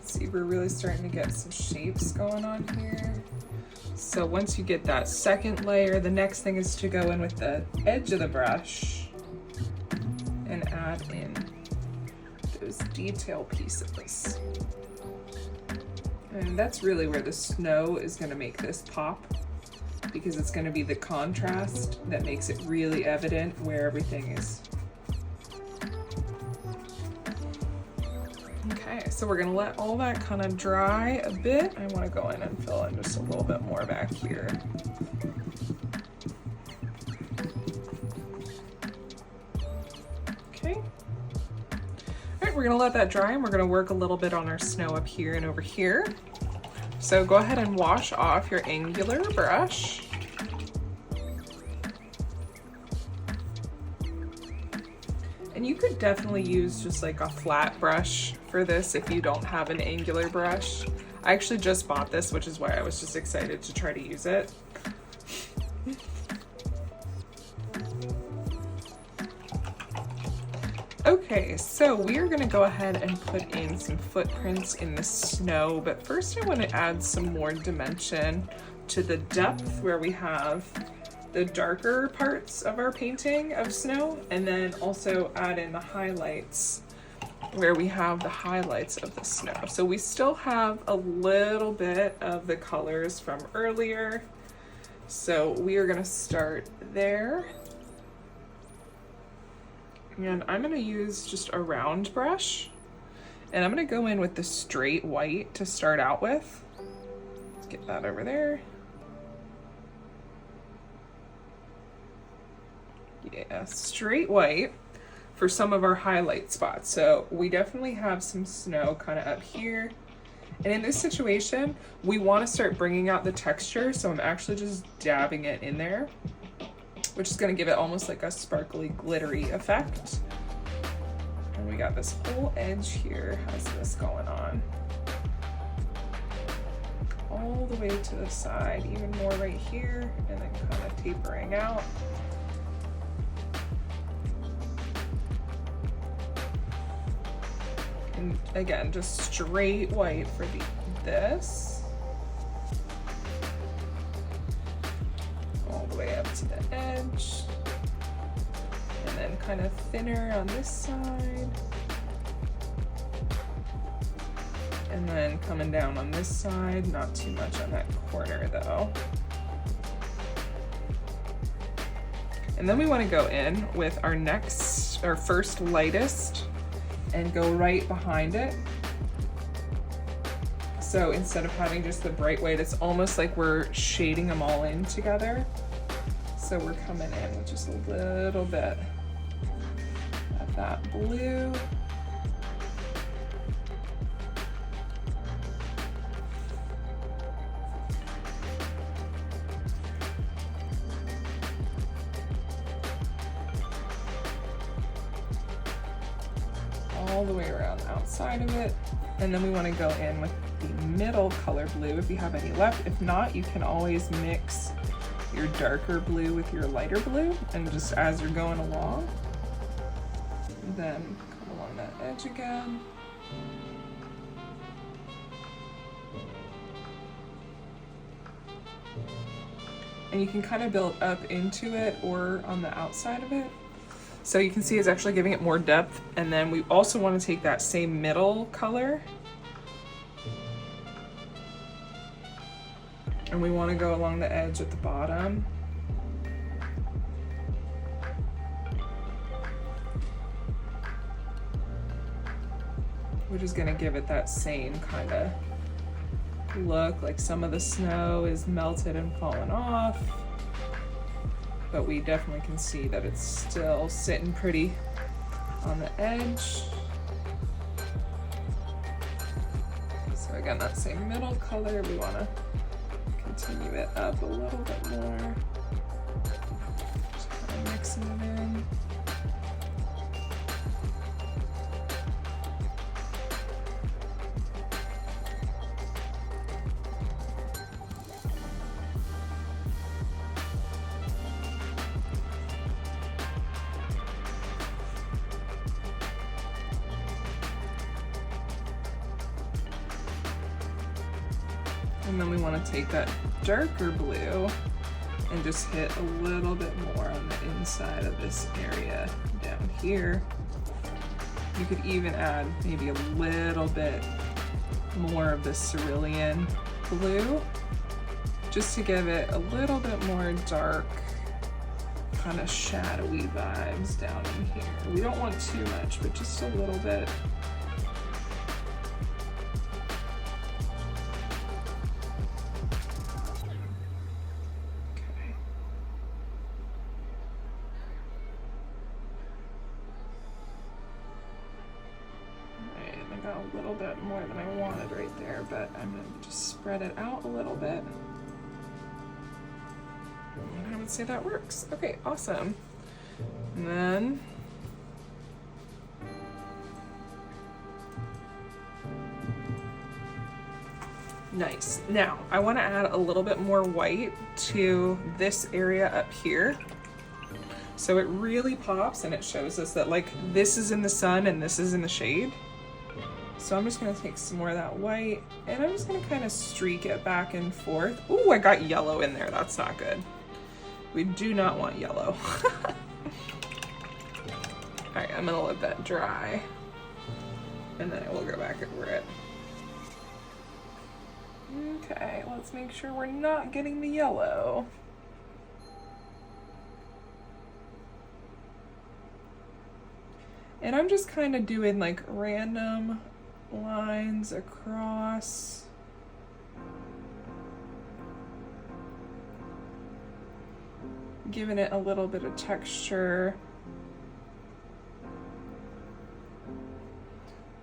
See, we're really starting to get some shapes going on here. So once you get that second layer, the next thing is to go in with the edge of the brush and add in those detail pieces. And that's really where the snow is going to make this pop, because it's going to be the contrast that makes it really evident where everything is. Okay, so we're gonna let all that kind of dry a bit. I want to go in and fill in just a little bit more back here. Okay. All right, we're gonna let that dry and we're gonna work a little bit on our snow up here and over here. So go ahead and wash off your angular brush. And you could definitely use just like a flat brush for this if you don't have an angular brush. I actually just bought this, which is why I was just excited to try to use it. Okay, so we are gonna go ahead and put in some footprints in the snow, but first I want to add some more dimension to the depth where we have the darker parts of our painting of snow, and then also add in the highlights where we have the highlights of the snow. So we still have a little bit of the colors from earlier. So we are gonna start there. And I'm gonna use just a round brush, and I'm gonna go in with the straight white to start out with. Let's get that over there. Yeah, straight white for some of our highlight spots. So we definitely have some snow kind of up here. And in this situation, we want to start bringing out the texture. So I'm actually just dabbing it in there, which is going to give it almost like a sparkly, glittery effect. And we got this whole edge here. How's this going on? All the way to the side, even more right here, and then kind of tapering out. And again, just straight white for this. All the way up to the edge. And then kind of thinner on this side. And then coming down on this side, not too much on that corner though. And then we want to go in with our first lightest, and go right behind it. So instead of having just the bright white, it's almost like we're shading them all in together. So we're coming in with just a little bit of that blue. All the way around the outside of it. And then we want to go in with the middle color blue if you have any left. If not, you can always mix your darker blue with your lighter blue, and just as you're going along, then come along that edge again. And you can kind of build up into it or on the outside of it. So you can see it's actually giving it more depth. And then we also want to take that same middle color, and we want to go along the edge at the bottom. We're just going to give it that same kind of look, like some of the snow is melted and fallen off. But we definitely can see that it's still sitting pretty on the edge. So again, that same middle color, we want to continue it up a little bit more. Just kind of mixing it in. And then we want to take that darker blue and just hit a little bit more on the inside of this area down here. You could even add maybe a little bit more of the cerulean blue, just to give it a little bit more dark, kind of shadowy vibes down in here. We don't want too much, but just a little bit. a little bit more than I wanted right there, but I'm gonna just spread it out a little bit. And I would say that works. Okay, awesome. And then nice. Now, I want to add a little bit more white to this area up here. So it really pops and it shows us that like this is in the sun and this is in the shade. So I'm just going to take some more of that white and I'm just going to kind of streak it back and forth. Ooh, I got yellow in there. That's not good. We do not want yellow. All right, I'm going to let that dry and then I will go back over it. Okay, let's make sure we're not getting the yellow. And I'm just kind of doing like random lines across. Giving it a little bit of texture.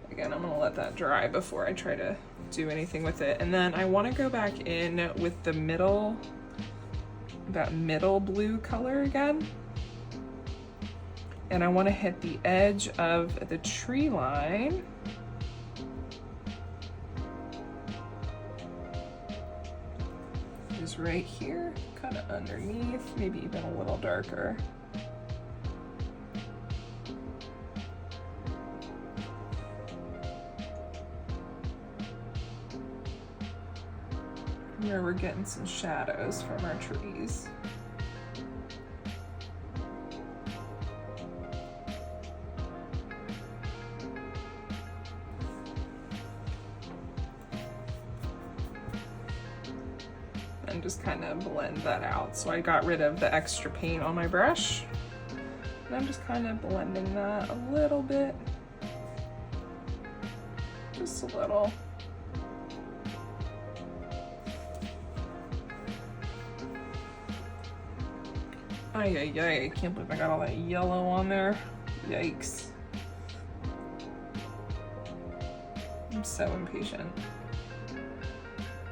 Again, I'm gonna let that dry before I try to do anything with it. And then I want to go back in with the middle, that middle blue color again. And I want to hit the edge of the tree line. Just right here, kind of underneath, maybe even a little darker. Where we're getting some shadows from our trees. And just kind of blend that out. So I got rid of the extra paint on my brush. And I'm just kind of blending that a little bit. Just a little. Ay, ay, ay, I can't believe I got all that yellow on there. Yikes. I'm so impatient.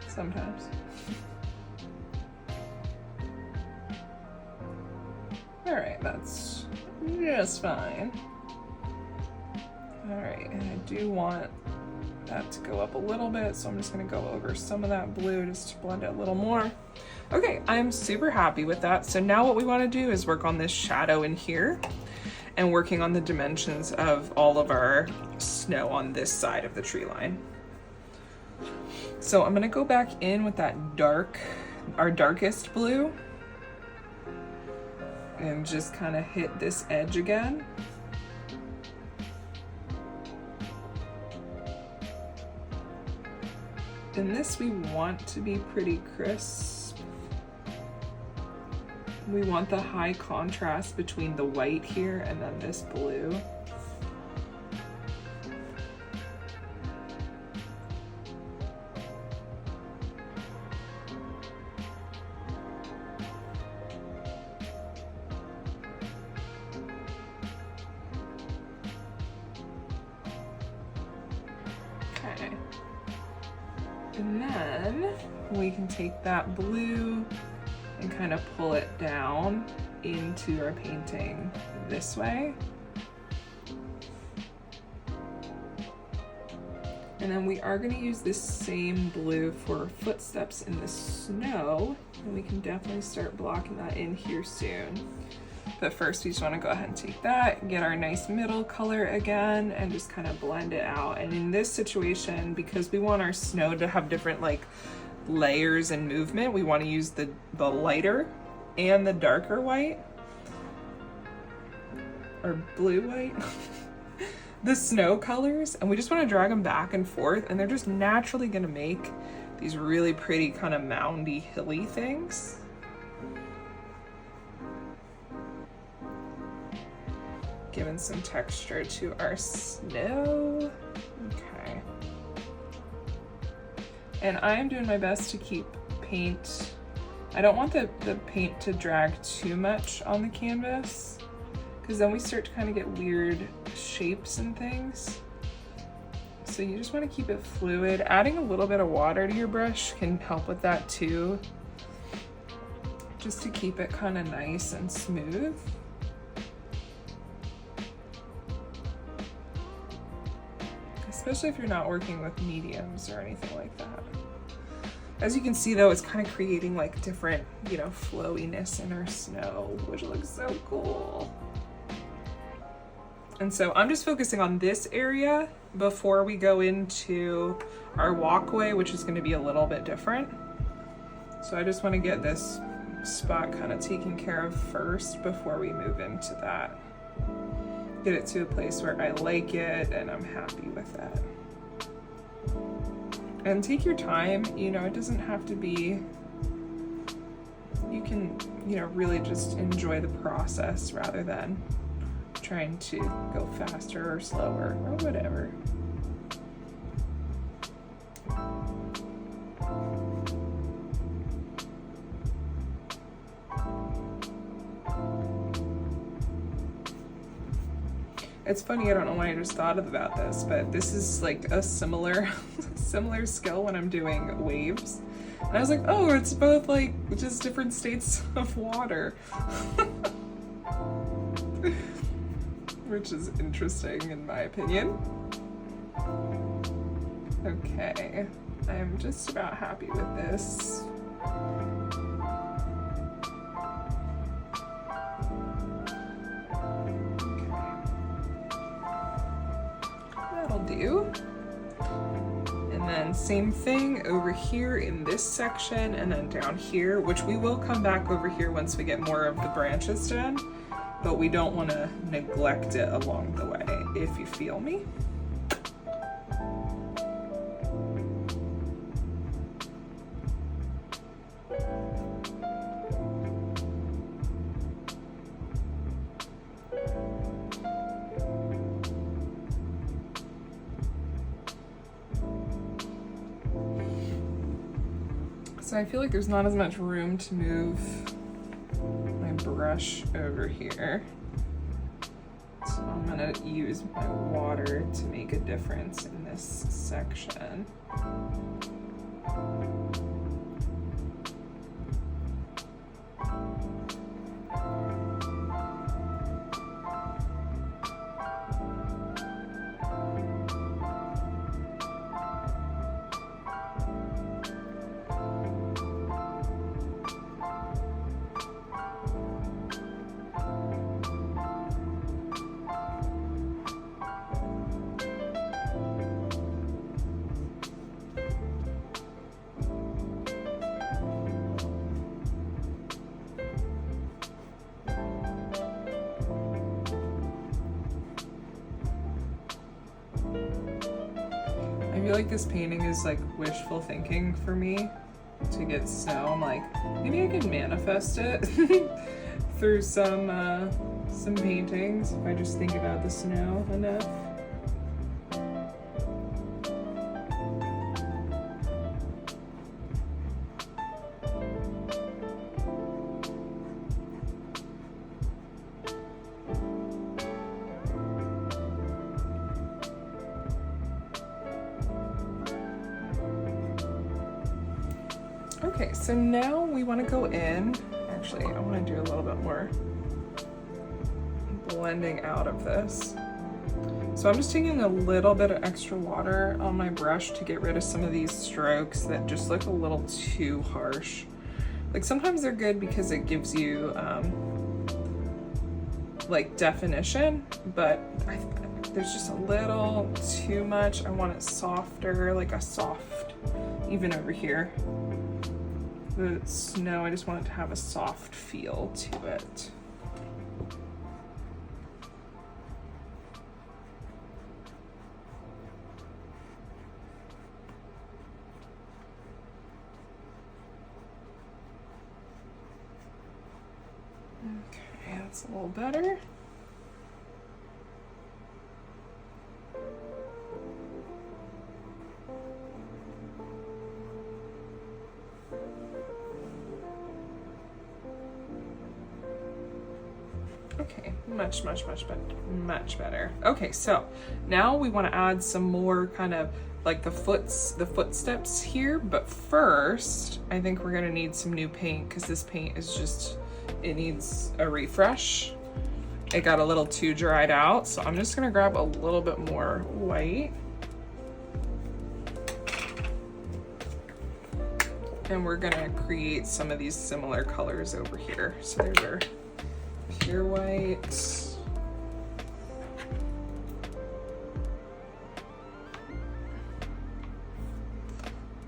Sometimes. All right, that's just fine. All right, and I do want that to go up a little bit, so I'm just gonna go over some of that blue just to blend it a little more. Okay, I'm super happy with that. So now what we want to do is work on this shadow in here and working on the dimensions of all of our snow on this side of the tree line. So I'm going to go back in with that dark, our darkest blue, and just kind of hit this edge again. And this we want to be pretty crisp. We want the high contrast between the white here and then this blue. Okay. And then we can take that blue and kind of pull it down into our painting this way. And then we are going to use this same blue for footsteps in the snow, and we can definitely start blocking that in here soon. But first we just want to go ahead and take that, get our nice middle color again, and just kind of blend it out. And in this situation, because we want our snow to have different like layers and movement, we want to use the lighter and the darker white, or blue white, the snow colors, and we just want to drag them back and forth, and they're just naturally going to make these really pretty kind of moundy, hilly things. Giving some texture to our snow. Okay. And I'm doing my best to keep paint. I don't want the paint to drag too much on the canvas, because then we start to kind of get weird shapes and things. So you just want to keep it fluid. Adding a little bit of water to your brush can help with that too, just to keep it kind of nice and smooth. Especially if you're not working with mediums or anything like that. As you can see though, it's kind of creating like different, you know, flowiness in our snow, which looks so cool. And so I'm just focusing on this area before we go into our walkway, which is going to be a little bit different. So I just want to get this spot kind of taken care of first before we move into that. Get it to a place where I like it and I'm happy with that. And take your time, you know, it doesn't have to be, you can, you know, really just enjoy the process rather than trying to go faster or slower or whatever. It's funny, I don't know why I just thought about this, but this is like a similar skill when I'm doing waves. And I was like, oh, it's both like just different states of water. Which is interesting in my opinion. Okay, I'm just about happy with this. Do. And then same thing over here in this section and then down here, which we will come back over here once we get more of the branches done, but we don't want to neglect it along the way, if you feel me. So I feel like there's not as much room to move my brush over here. So I'm gonna use my water to make a difference in this section. I feel like this painting is like wishful thinking for me to get snow. I'm like, maybe I can manifest it through some paintings if I just think about the snow enough. Okay, so now we want to go in. Actually, I want to do a little bit more blending out of this. So I'm just taking a little bit of extra water on my brush to get rid of some of these strokes that just look a little too harsh. Like sometimes they're good because it gives you like definition, but there's just a little too much. I want it softer, like a soft, even over here. The snow, I just want it to have a soft feel to it. Okay, that's a little better. Okay, much better, much better. Okay, so now we want to add some more kind of like the footsteps here, but first I think we're gonna need some new paint because this paint is just, it needs a refresh. It got a little too dried out, so I'm just gonna grab a little bit more white. And we're gonna create some of these similar colors over here. So there's our pure white.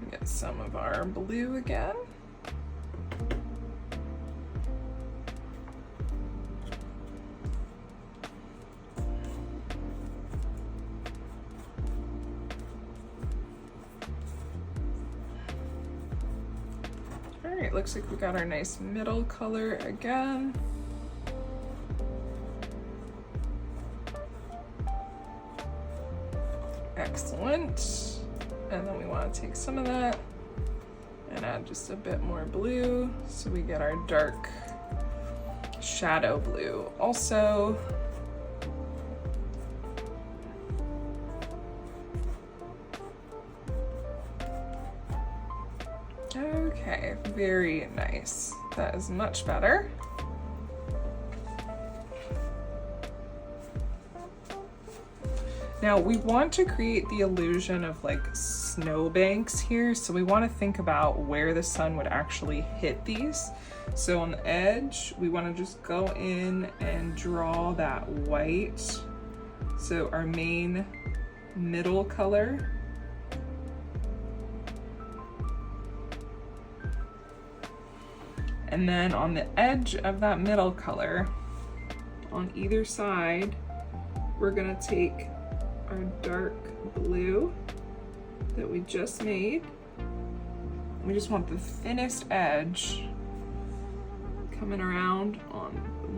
Get some of our blue again. All right, looks like we got our nice middle color again. Excellent. And then we want to take some of that and add just a bit more blue so we get our dark shadow blue also. Okay, very nice. That is much better. Now we want to create the illusion of like snowbanks here, so we want to think about where the sun would actually hit these. So on the edge, we want to just go in and draw that white. So our main middle color. And then on the edge of that middle color, on either side, we're gonna take our dark blue that we just made. We just want the thinnest edge coming around on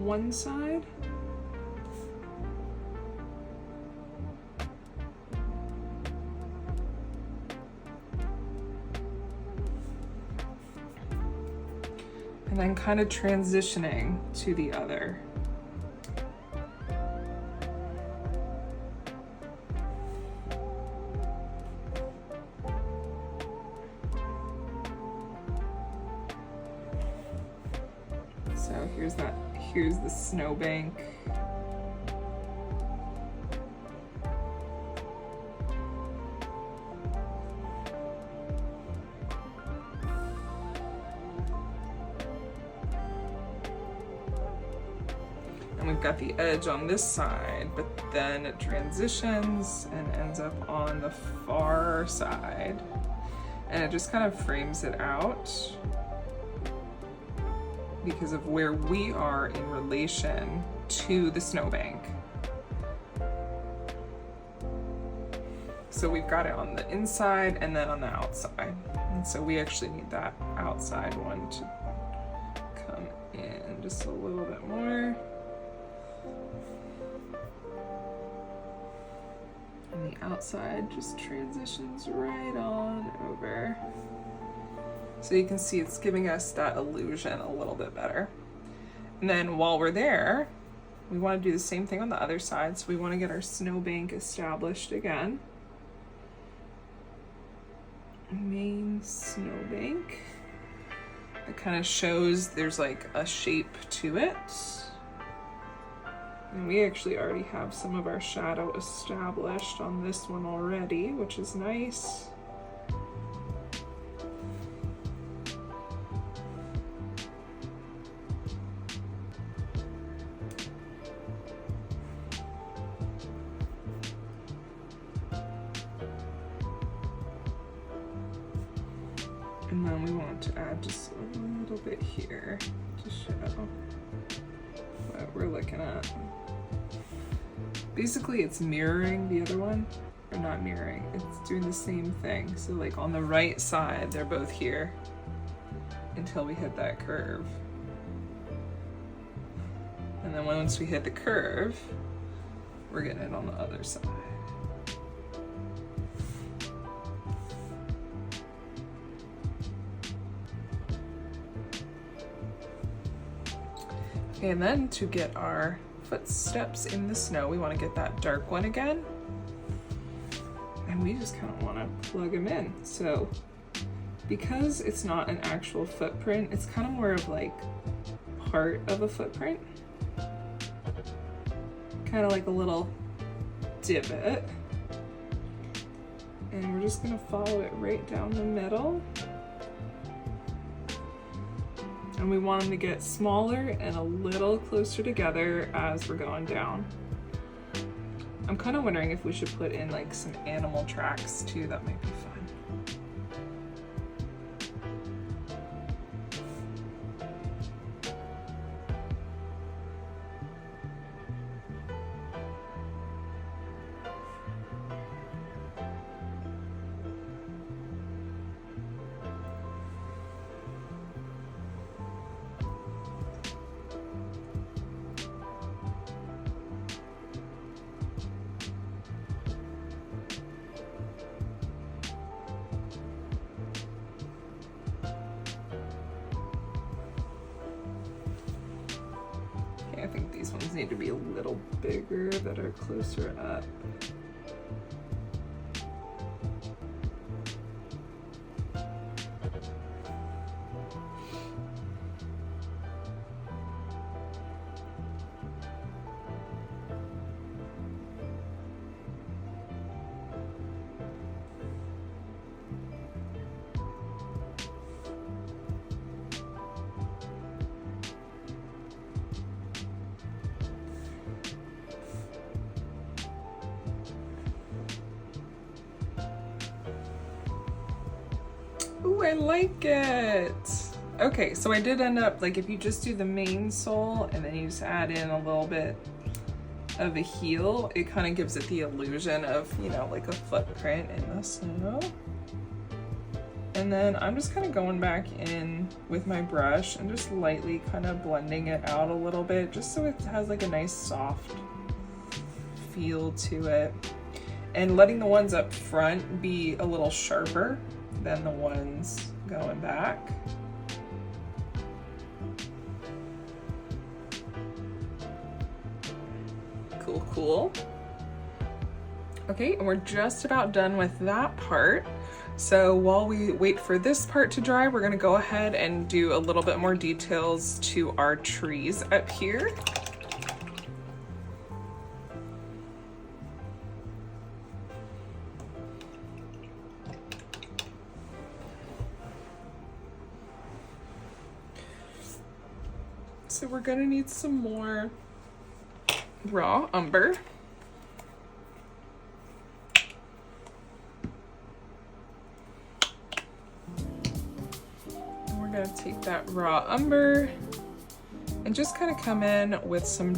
one side. And then kind of transitioning to the other. So here's the snowbank. And we've got the edge on this side, but then it transitions and ends up on the far side. And it just kind of frames it out because of where we are in relation to the snowbank. So we've got it on the inside and then on the outside. And so we actually need that outside one to come in just a little bit more. And the outside just transitions right on over. So you can see it's giving us that illusion a little bit better. And then while we're there, we want to do the same thing on the other side. So we want to get our snowbank established again. Main snowbank. It kind of shows there's like a shape to it. And we actually already have some of our shadow established on this one already, which is nice. And then we want to add just a little bit here to show what we're looking at. Basically, it's mirroring the other one, or not mirroring, it's doing the same thing. So like on the right side, they're both here until we hit that curve. And then once we hit the curve, we're getting it on the other side. Okay, and then to get our footsteps in the snow, we want to get that dark one again. And we just kind of want to plug them in. So because it's not an actual footprint, it's kind of more of like part of a footprint. Kind of like a little divot. And we're just gonna follow it right down the middle. And we want them to get smaller and a little closer together as we're going down. I'm kind of wondering if we should put in like some animal tracks too, that might be fun. I think these ones need to be a little bigger that are closer up. Ooh, I like it. Okay, so I did end up, like if you just do the main sole and then you just add in a little bit of a heel, it kind of gives it the illusion of, you know, like a footprint in the snow. And then I'm just kind of going back in with my brush and just lightly kind of blending it out a little bit, just so it has like a nice soft feel to it. And letting the ones up front be a little sharper than the ones going back. Cool, cool. Okay, and we're just about done with that part. So while we wait for this part to dry, we're gonna go ahead and do a little bit more details to our trees up here. So we're gonna need some more raw umber. And we're gonna take that raw umber and just kind of come in with some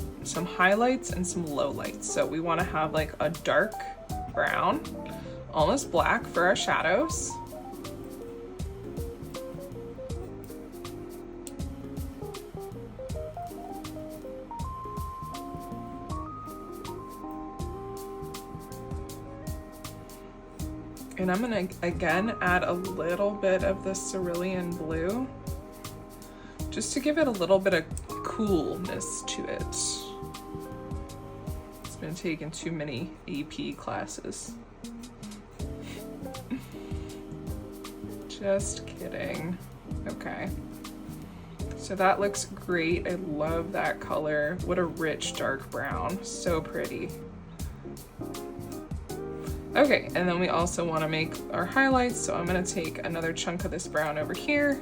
highlights and some lowlights. So we wanna have like a dark brown, almost black for our shadows. And I'm gonna, again, add a little bit of the Cerulean Blue, just to give it a little bit of coolness to it. It's been taking too many AP classes. Just kidding. Okay. So that looks great. I love that color. What a rich dark brown. So pretty. Okay, and then we also want to make our highlights, so I'm going to take another chunk of this brown over here.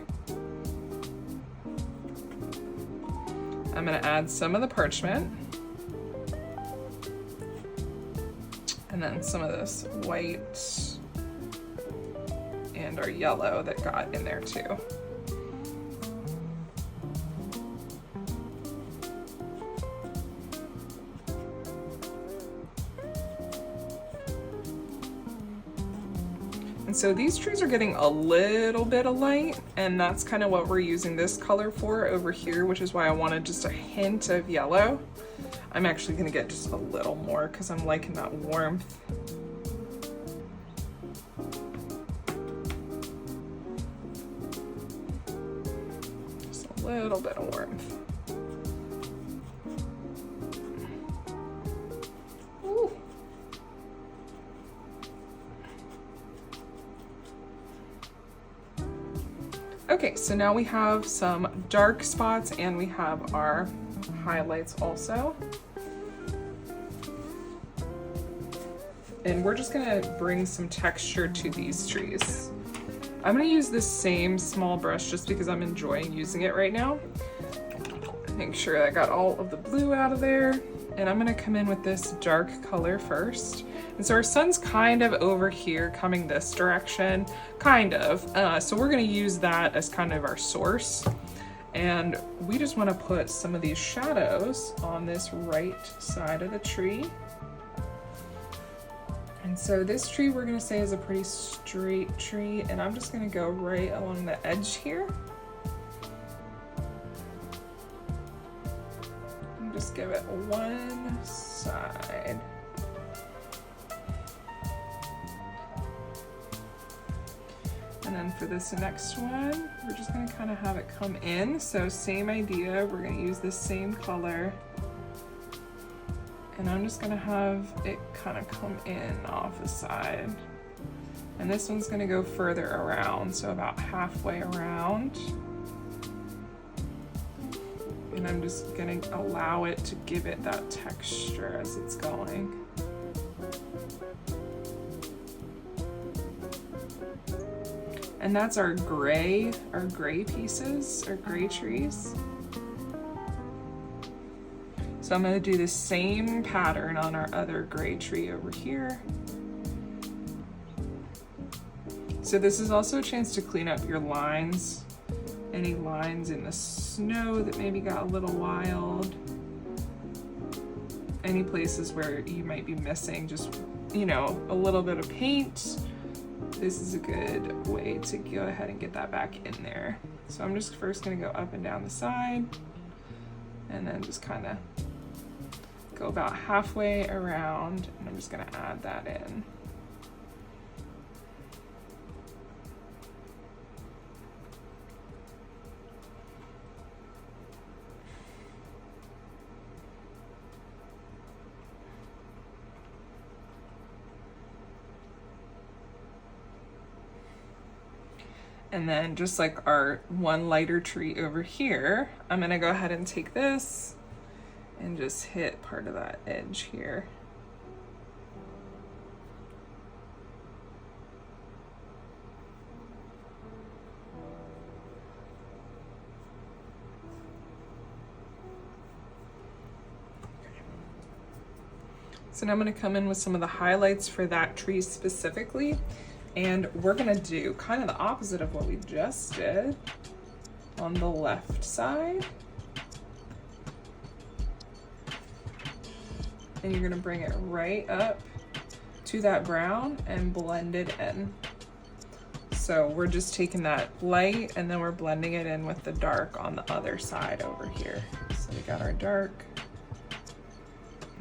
I'm going to add some of the parchment. And then some of this white and our yellow that got in there too. So these trees are getting a little bit of light, and that's kind of what we're using this color for over here, which is why I wanted just a hint of yellow. I'm actually gonna get just a little more because I'm liking that warmth. Just a little bit of warmth. Okay, so now we have some dark spots and we have our highlights also. And we're just gonna bring some texture to these trees. I'm gonna use this same small brush just because I'm enjoying using it right now. Make sure I got all of the blue out of there. And I'm gonna come in with this dark color first. And so our sun's kind of over here coming this direction, kind of. So we're gonna use that as kind of our source. And we just wanna put some of these shadows on this right side of the tree. And so this tree we're gonna say is a pretty straight tree, and I'm just gonna go right along the edge here. And just give it one side. And then for this next one, we're just gonna kind of have it come in. So same idea, we're gonna use the same color. And I'm just gonna have it kind of come in off the side. And this one's gonna go further around, so about halfway around. And I'm just gonna allow it to give it that texture as it's going. And that's our gray pieces, our gray trees. So I'm gonna do the same pattern on our other gray tree over here. So this is also a chance to clean up your lines. Any lines in the snow that maybe got a little wild. Any places where you might be missing just, you know, a little bit of paint. This is a good way to go ahead and get that back in there. So I'm just first gonna go up and down the side and then just kind of go about halfway around, and I'm just gonna add that in. And then just like our one lighter tree over here, I'm gonna go ahead and take this and just hit part of that edge here. So now I'm gonna come in with some of the highlights for that tree specifically. And we're gonna do kind of the opposite of what we just did on the left side. And you're gonna bring it right up to that brown and blend it in. So we're just taking that light and then we're blending it in with the dark on the other side over here. So we got our dark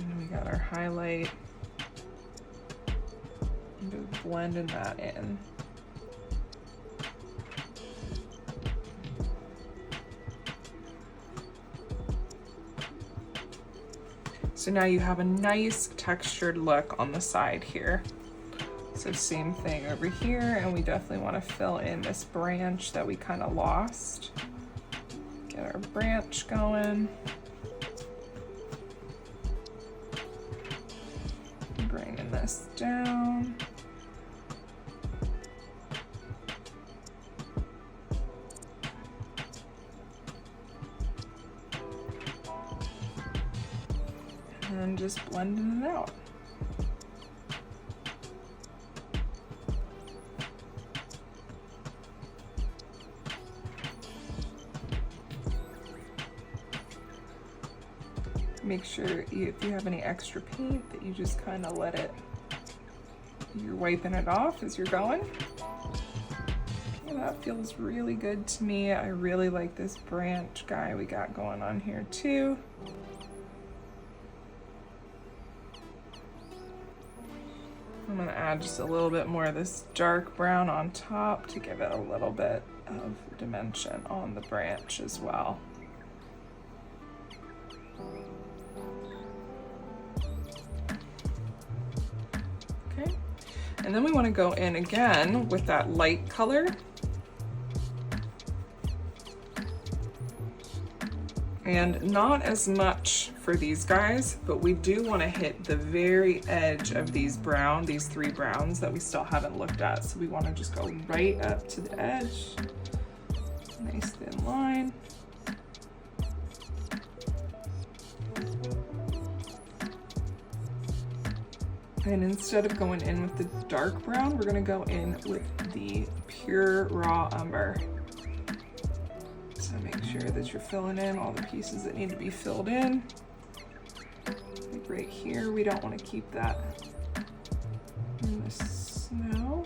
and then we got our highlight. Just blending that in. So now you have a nice textured look on the side here. So same thing over here, and we definitely want to fill in this branch that we kind of lost. Get our branch going. Bringing this down. And just blending it out. Make sure if you have any extra paint that you just kind of let it, you're wiping it off as you're going. Yeah, that feels really good to me. I really like this branch guy we got going on here too. I'm gonna add just a little bit more of this dark brown on top to give it a little bit of dimension on the branch as well. Okay, and then we wanna go in again with that light color And not as much for these guys, but we do want to hit the very edge of these three browns that we still haven't looked at. So we want to just go right up to the edge. Nice thin line. And instead of going in with the dark brown, we're gonna go in with the pure raw umber. So make sure that you're filling in all the pieces that need to be filled in. Like right here, we don't want to keep that in the snow.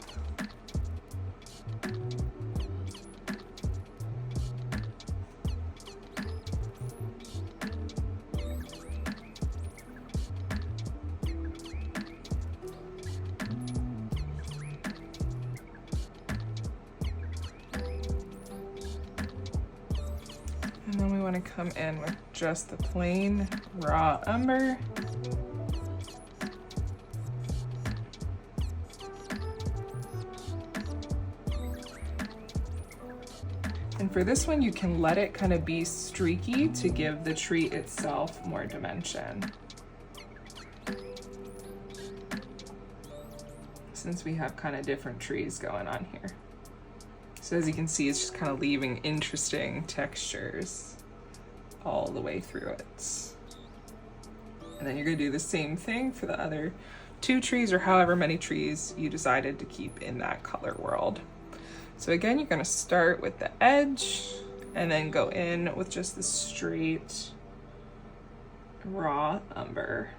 And then we want to come in with just the plain raw umber. And for this one, you can let it kind of be streaky to give the tree itself more dimension. Since we have kind of different trees going on here. So as you can see, it's just kind of leaving interesting textures all the way through it. And then you're gonna do the same thing for the other 2 trees or however many trees you decided to keep in that color world. So again, you're gonna start with the edge and then go in with just the straight raw umber.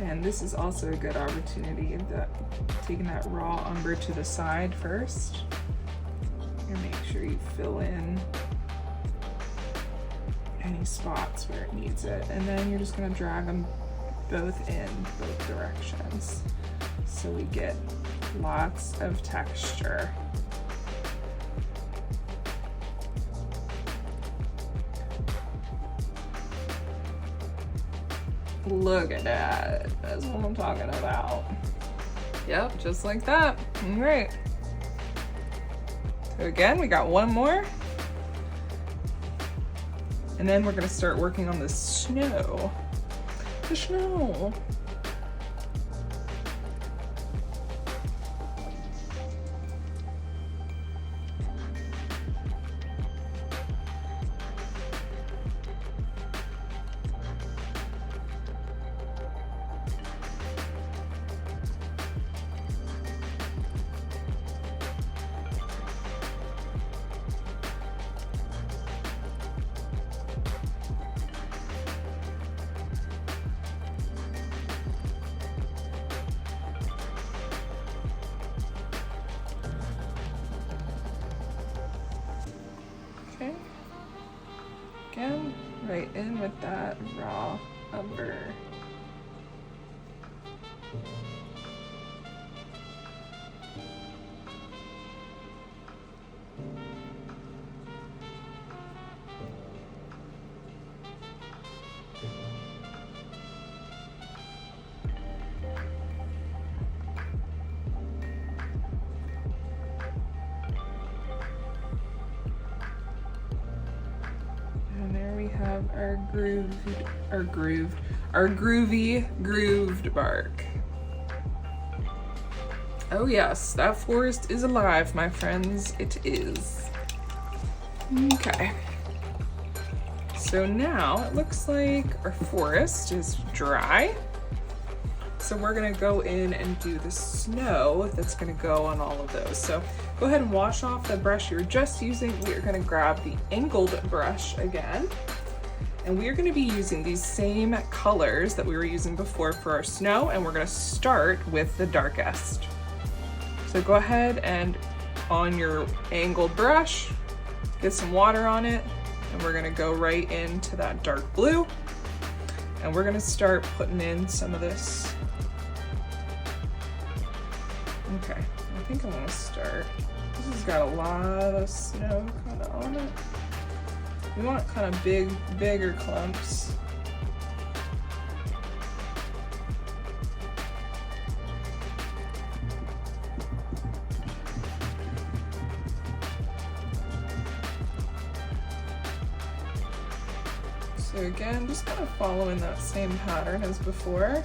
And this is also a good opportunity that taking that raw umber to the side first. And make sure you fill in any spots where it needs it. And then you're just gonna drag them both in both directions. So we get lots of texture. Look at that. That's what I'm talking about. Yep, just like that. All right. So again, we got one more. And then we're gonna start working on the snow. The snow. Again, right in with that raw umber. Have our groovy grooved bark. Oh yes, that forest is alive, my friends. It is. Okay. So now it looks like our forest is dry. So we're gonna go in and do the snow that's gonna go on all of those. So go ahead and wash off the brush you're just using. We are gonna grab the angled brush again. And we are going to be using these same colors that we were using before for our snow, and we're going to start with the darkest. So go ahead and on your angled brush, get some water on it, and we're going to go right into that dark blue. And we're going to start putting in some of this Okay, I think I'm gonna start. This has got a lot of snow kind of on it. We want kind of bigger clumps. So again, just kind of following that same pattern as before.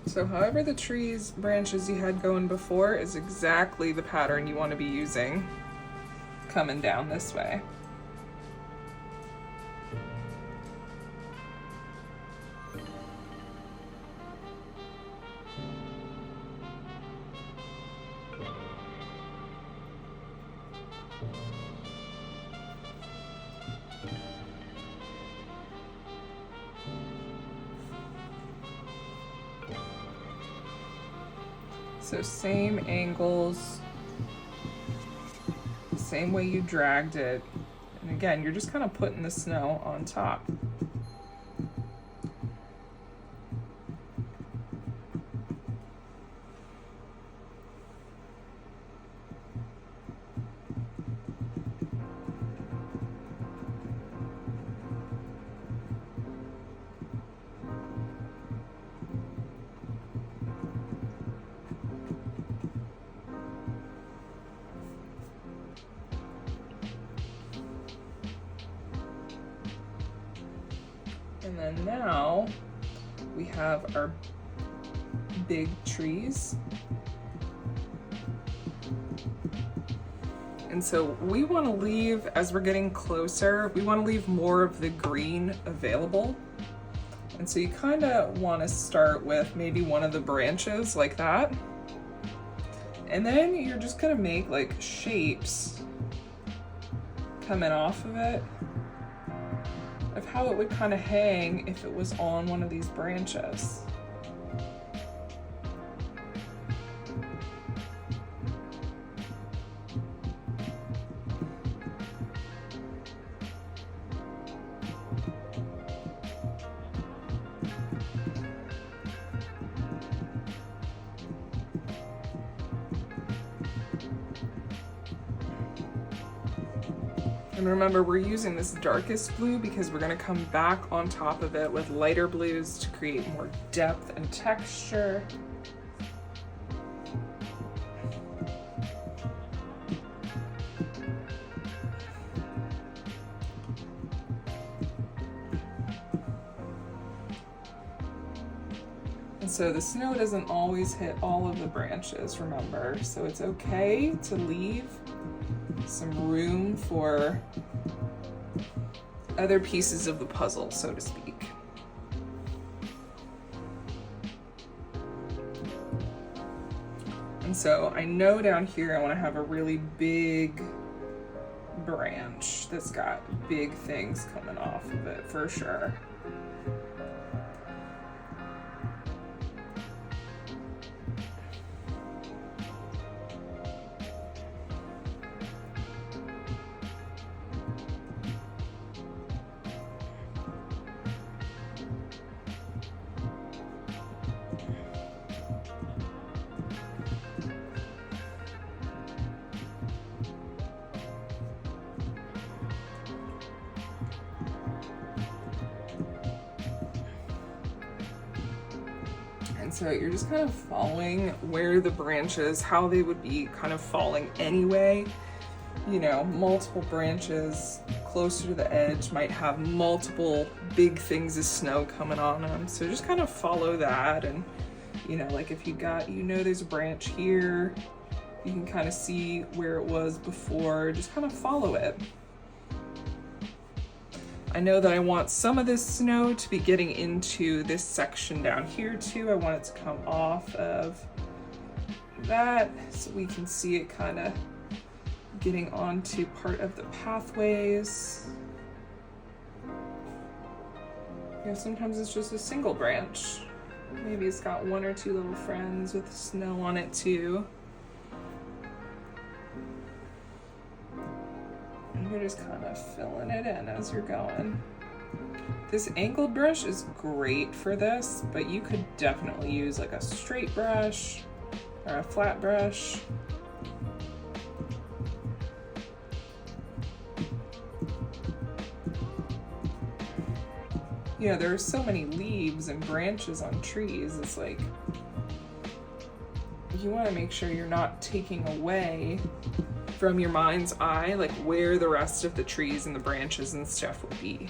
So however the tree's branches you had going before is exactly the pattern you want to be using coming down this way. So same angles, same way you dragged it. And again, you're just kind of putting the snow on top. And then now we have our big trees. And so we want to leave, as we're getting closer, we want to leave more of the green available. And so you kind of want to start with maybe one of the branches like that. And then you're just going to make like shapes coming off of it, of how it would kind of hang if it was on one of these branches. And remember, we're using this darkest blue because we're going to come back on top of it with lighter blues to create more depth and texture. And so the snow doesn't always hit all of the branches, remember, so it's okay to leave some room for other pieces of the puzzle, so to speak. And so I know down here I want to have a really big branch that's got big things coming off of it for sure. And so you're just kind of following where the branches, how they would be kind of falling anyway. You know, multiple branches closer to the edge might have multiple big things of snow coming on them. So just kind of follow that. And, you know, like if you got, you know, there's a branch here, you can kind of see where it was before, just kind of follow it. I know that I want some of this snow to be getting into this section down here too. I want it to come off of that so we can see it kind of getting onto part of the pathways. You know, sometimes it's just a single branch. Maybe it's got one or two little friends with snow on it too. And you're just kind of filling it in as you're going. This angled brush is great for this, but you could definitely use like a straight brush or a flat brush. You know, there are so many leaves and branches on trees. It's like, you want to make sure you're not taking away from your mind's eye, like where the rest of the trees and the branches and stuff would be.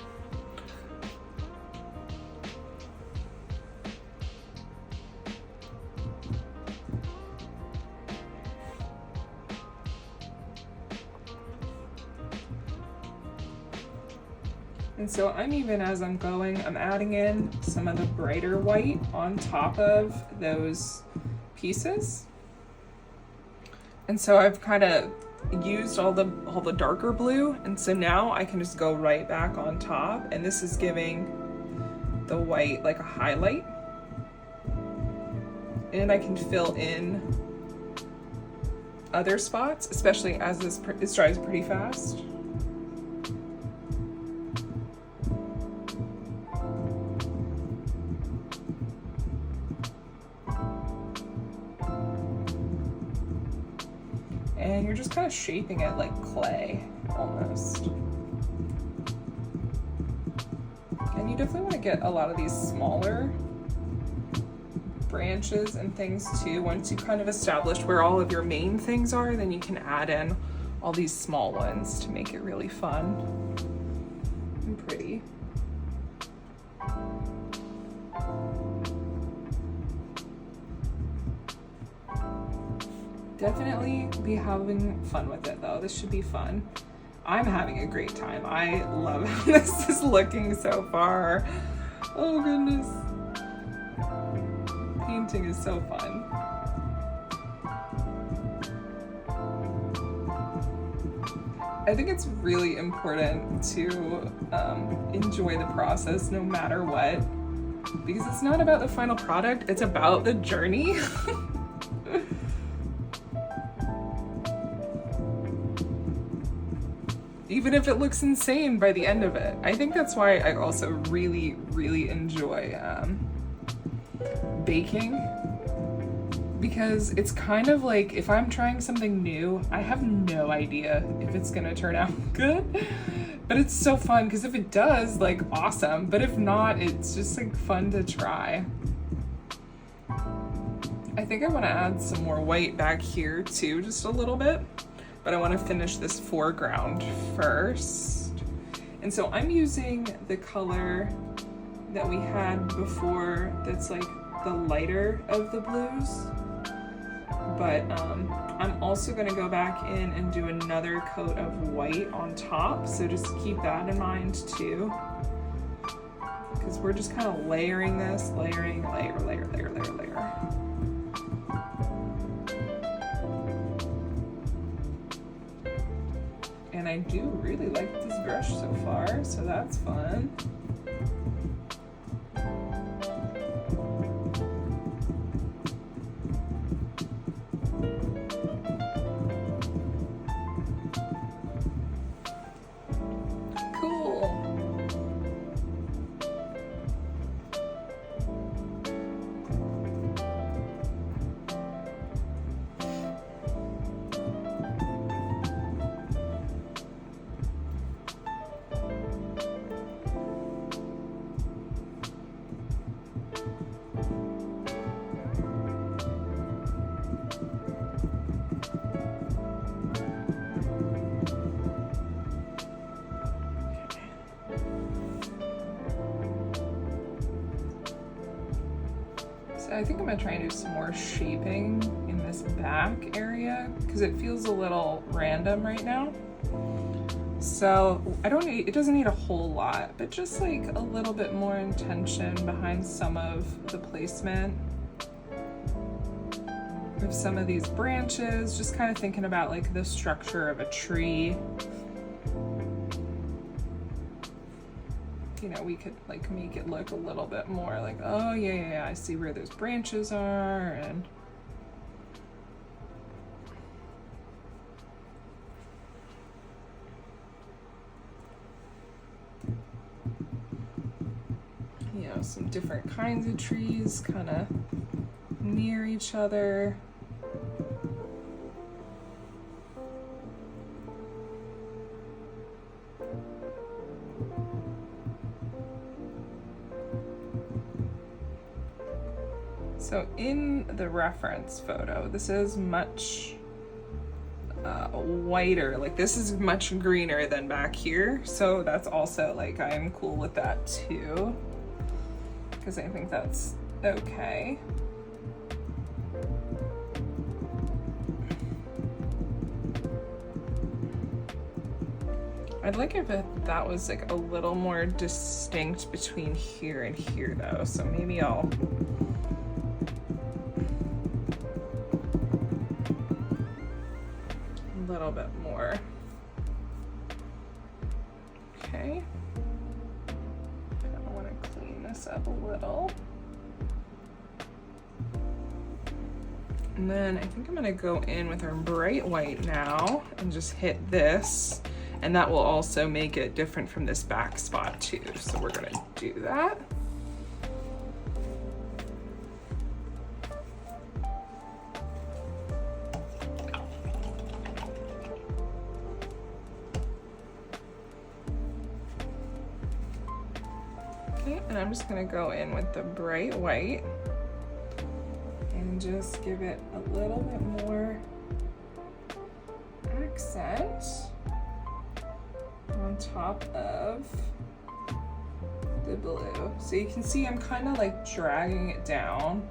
And so as I'm going, I'm adding in some of the brighter white on top of those pieces. And so I've kind of used all the darker blue, and so now I can just go right back on top, and this is giving the white like a highlight. And I can fill in other spots, especially as this dries pretty fast. And you're just kind of shaping it like clay, almost. And you definitely want to get a lot of these smaller branches and things too. Once you kind of establish where all of your main things are, then you can add in all these small ones to make it really fun and pretty. Definitely be having fun with it though. This should be fun. I'm having a great time. I love how this is looking so far. Oh goodness. Painting is so fun. I think it's really important to enjoy the process no matter what, because it's not about the final product, it's about the journey. Even if it looks insane by the end of it. I think that's why I also really, really enjoy baking, because it's kind of like if I'm trying something new, I have no idea if it's gonna turn out good, but it's so fun because if it does, like awesome, but if not, it's just like fun to try. I think I want to add some more white back here too, just a little bit. But I want to finish this foreground first. And so I'm using the color that we had before that's like the lighter of the blues. But I'm also going to go back in and do another coat of white on top. So just keep that in mind too. Because we're just kind of layering this, layering, layer. And I do really like this brush so far, so that's fun. Cool. I think I'm gonna try and do some more shaping in this back area because it feels a little random right now. So it doesn't need a whole lot, but just like a little bit more intention behind some of the placement of some of these branches, just kind of thinking about like the structure of a tree. you know, we could like make it look a little bit more like, oh yeah, I see where those branches are. And you know, some different kinds of trees kind of near each other. So in the reference photo, this is much whiter, like this is much greener than back here. So that's also like, I'm cool with that too, because I think that's okay. I'd like if that was like a little more distinct between here and here though. So maybe I'll a little bit more. Okay. I want to clean this up a little. And then I think I'm gonna go in with our bright white now and just hit this. And that will also make it different from this back spot too. So we're gonna do that. Okay, and I'm just gonna go in with the bright white and just give it a little bit more accent on top of the blue. So you can see I'm kind of like dragging it down,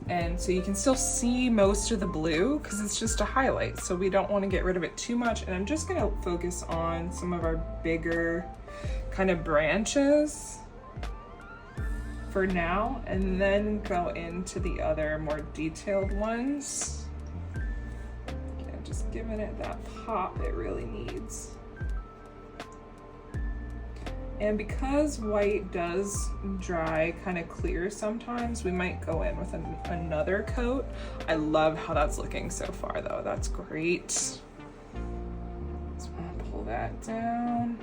and so you can still see most of the blue because it's just a highlight, so we don't want to get rid of it too much. And I'm just going to focus on some of our bigger kind of branches for now, and then go into the other more detailed ones. Just giving it that pop it really needs. And because white does dry kind of clear sometimes, we might go in with another coat. I love how that's looking so far though. That's great. Just want to pull that down.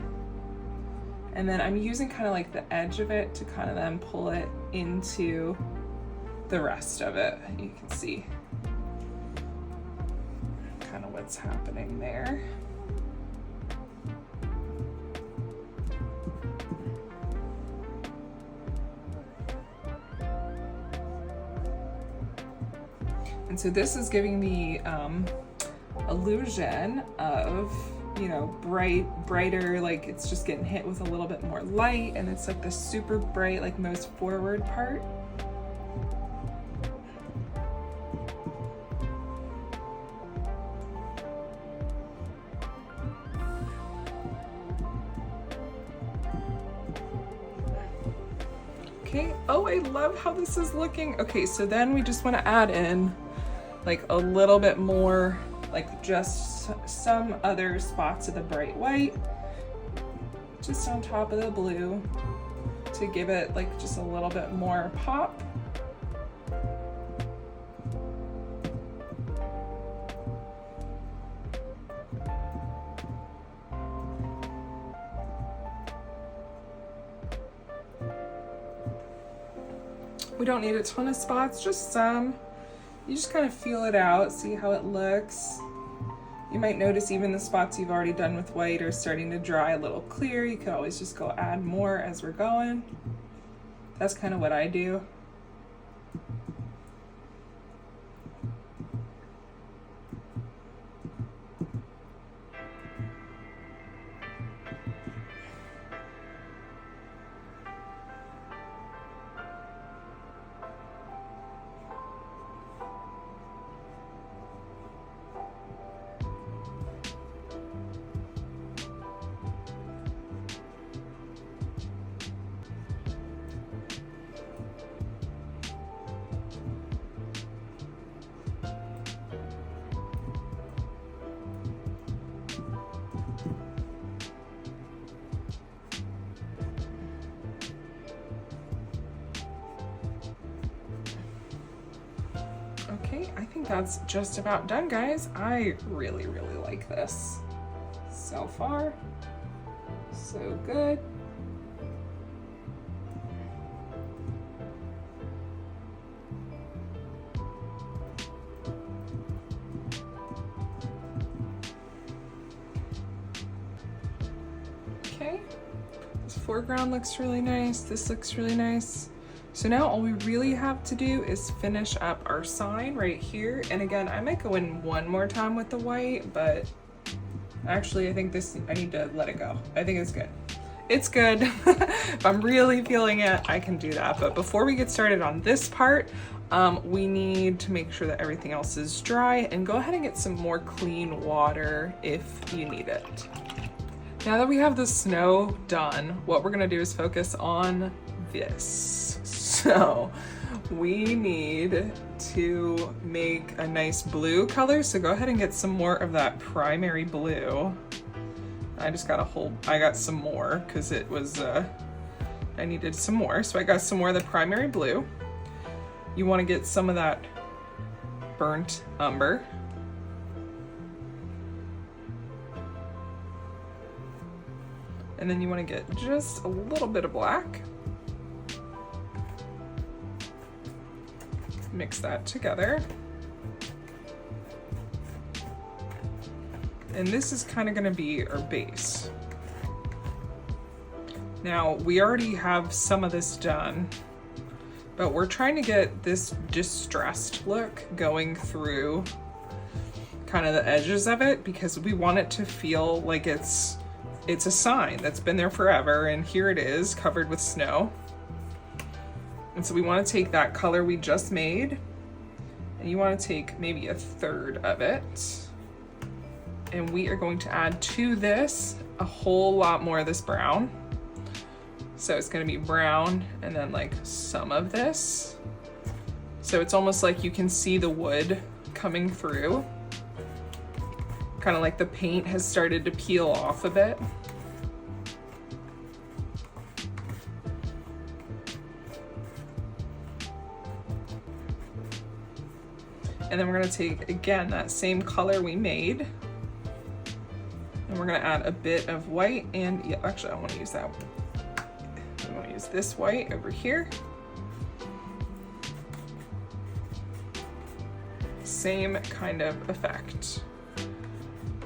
And then I'm using kind of like the edge of it to kind of then pull it into the rest of it. You can see kind of what's happening there. And so this is giving the illusion of, you know, brighter, like it's just getting hit with a little bit more light, and it's like the super bright, like most forward part. Okay, oh, I love how this is looking. Okay, so then we just want to add in like a little bit more, like just some other spots of the bright white, just on top of the blue to give it like just a little bit more pop. We don't need a ton of spots, just some. You just kind of feel it out, see how it looks. You might notice even the spots you've already done with white are starting to dry a little clear. You could always just go add more as we're going. That's kind of what I do. Okay, I think that's just about done, guys. I really, really like this. So far, so good. Okay, this foreground looks really nice. This looks really nice. So now all we really have to do is finish up our sign right here. And again, I might go in one more time with the white, but actually I think this, I need to let it go. I think it's good. It's good. If I'm really feeling it, I can do that. But before we get started on this part, we need to make sure that everything else is dry, and go ahead and get some more clean water if you need it. Now that we have the snow done, what we're gonna do is focus on this. So we need to make a nice blue color. So go ahead and get some more of that primary blue. I just got I got some more because it was, I needed some more. So I got some more of the primary blue. You want to get some of that burnt umber. And then you want to get just a little bit of black. Mix that together. And this is kind of going to be our base. Now, we already have some of this done, but we're trying to get this distressed look going through kind of the edges of it, because we want it to feel like it's a sign that's been there forever, and here it is covered with snow. And so we want to take that color we just made, and you want to take maybe a third of it, and we are going to add to this a whole lot more of this brown. So it's going to be brown and then like some of this. So it's almost like you can see the wood coming through. Kind of like the paint has started to peel off a bit. And then we're gonna take, again, that same color we made, and we're gonna add a bit of white, and yeah, actually I wanna use that one. I wanna use this white over here. Same kind of effect.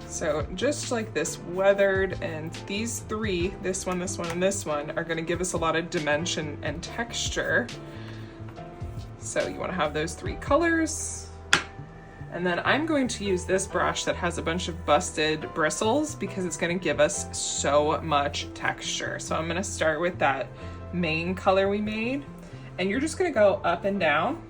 So just like this weathered, and these three, this one, and this one, are gonna give us a lot of dimension and texture. So you wanna have those three colors. And then I'm going to use this brush that has a bunch of busted bristles because it's going to give us so much texture. So I'm going to start with that main color we made, and you're just going to go up and down.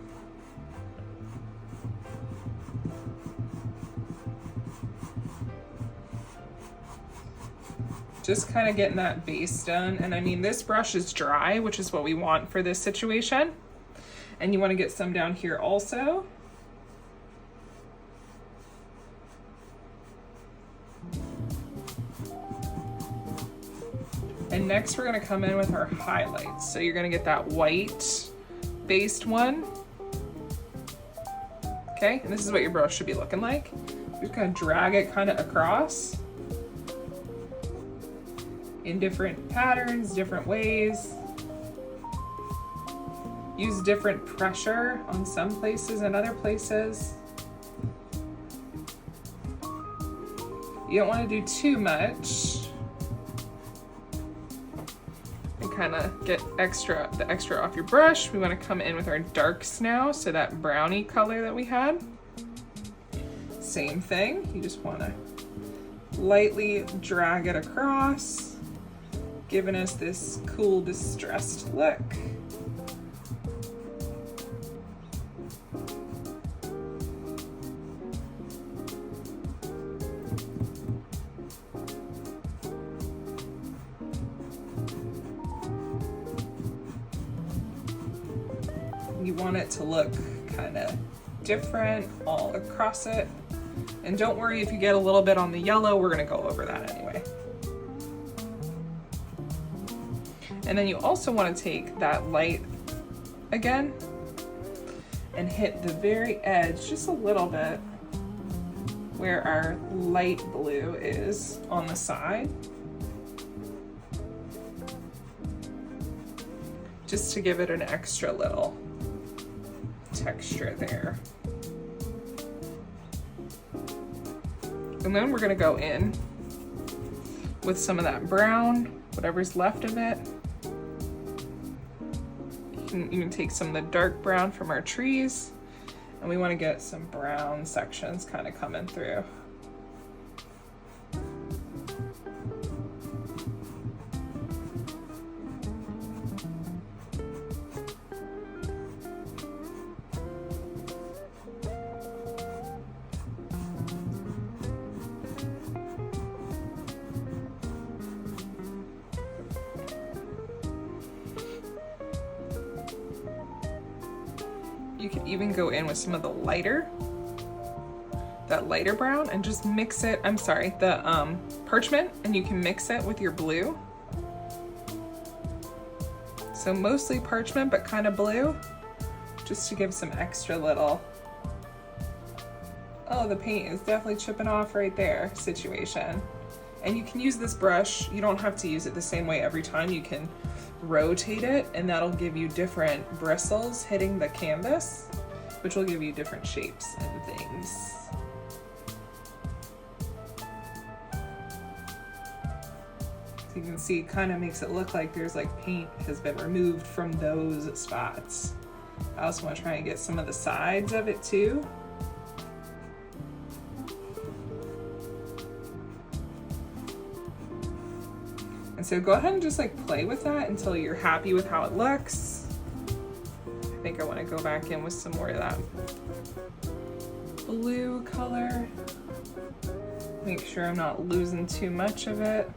Just kind of getting that base done. And I mean, this brush is dry, which is what we want for this situation. And you want to get some down here also. And next we're gonna come in with our highlights. So you're gonna get that white based one. Okay, and this is what your brush should be looking like. You're just gonna drag it kind of across in different patterns, different ways. Use different pressure on some places and other places. You don't want to do too much. Kind of get the extra off your brush. We want to come in with our darks now, so that brownie color that we had. Same thing, you just want to lightly drag it across, giving us this cool distressed look. You want it to look kind of different all across it. And don't worry if you get a little bit on the yellow, we're gonna go over that anyway. And then you also want to take that light again, and hit the very edge just a little bit where our light blue is on the side. Just to give it an extra little texture there. And then we're gonna go in with some of that brown, whatever's left of it. You can even take some of the dark brown from our trees, and we wanna get some brown sections kind of coming through. You could even go in with some of the that lighter brown and just mix it, the parchment, and you can mix it with your blue. So mostly parchment, but kind of blue, just to give some extra little, oh, the paint is definitely chipping off right there situation. And you can use this brush, you don't have to use it the same way every time. You can rotate it, and that'll give you different bristles hitting the canvas, which will give you different shapes and things. So you can see it kind of makes it look like there's like paint has been removed from those spots. I also want to try and get some of the sides of it too. And so go ahead and just like play with that until you're happy with how it looks. I think I want to go back in with some more of that blue color. Make sure I'm not losing too much of it.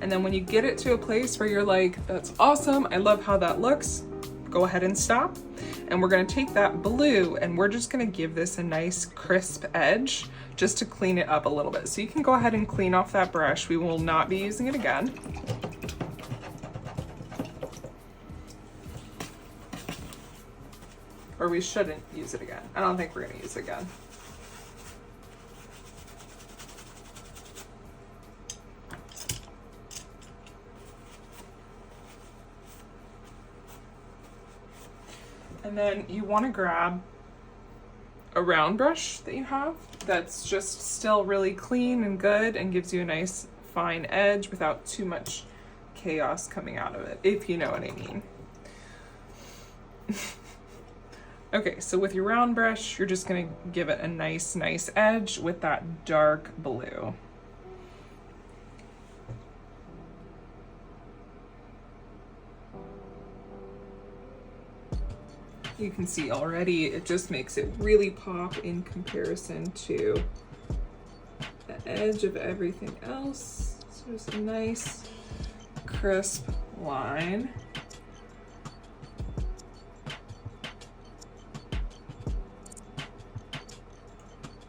And then when you get it to a place where you're like, that's awesome, I love how that looks, go ahead and stop. And we're gonna take that blue and we're just gonna give this a nice crisp edge just to clean it up a little bit. So you can go ahead and clean off that brush. We will not be using it again. Or we shouldn't use it again. I don't think we're gonna use it again. And then you want to grab a round brush that you have that's just still really clean and good and gives you a nice fine edge without too much chaos coming out of it, if you know what I mean. Okay, so with your round brush, you're just going to give it a nice edge with that dark blue. You can see already it just makes it really pop in comparison to the edge of everything else. So just a nice crisp line.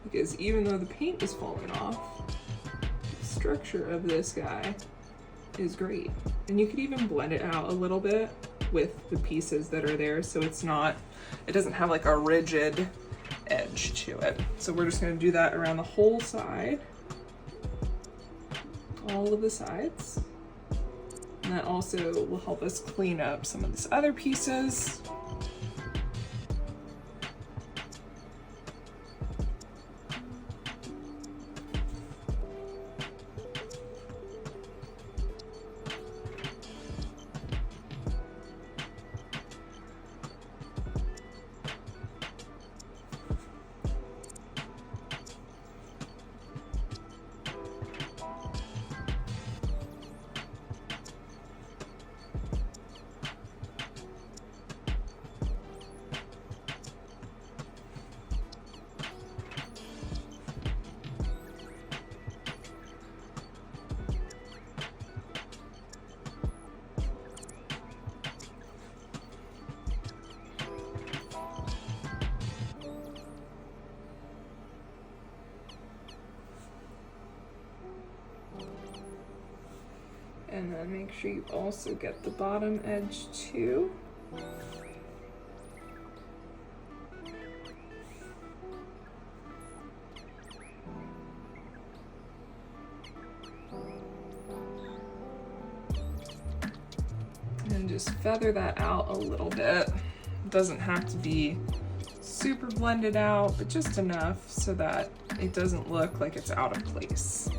Because even though the paint is falling off, the structure of this guy is great. And you could even blend it out a little bit with the pieces that are there, so it doesn't have like a rigid edge to it. So we're just going to do that around the whole side, all of the sides, and that also will help us clean up some of these other pieces. And then make sure you also get the bottom edge too. And just feather that out a little bit. It doesn't have to be super blended out, but just enough so that it doesn't look like it's out of place.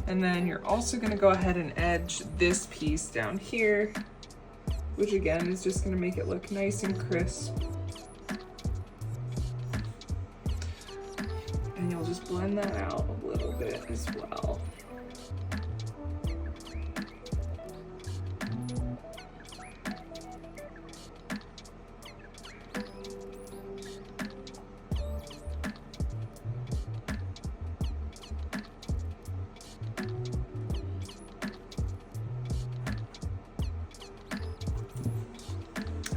And then you're also going to go ahead and edge this piece down here, which again is just going to make it look nice and crisp. And you'll just blend that out a little bit as well.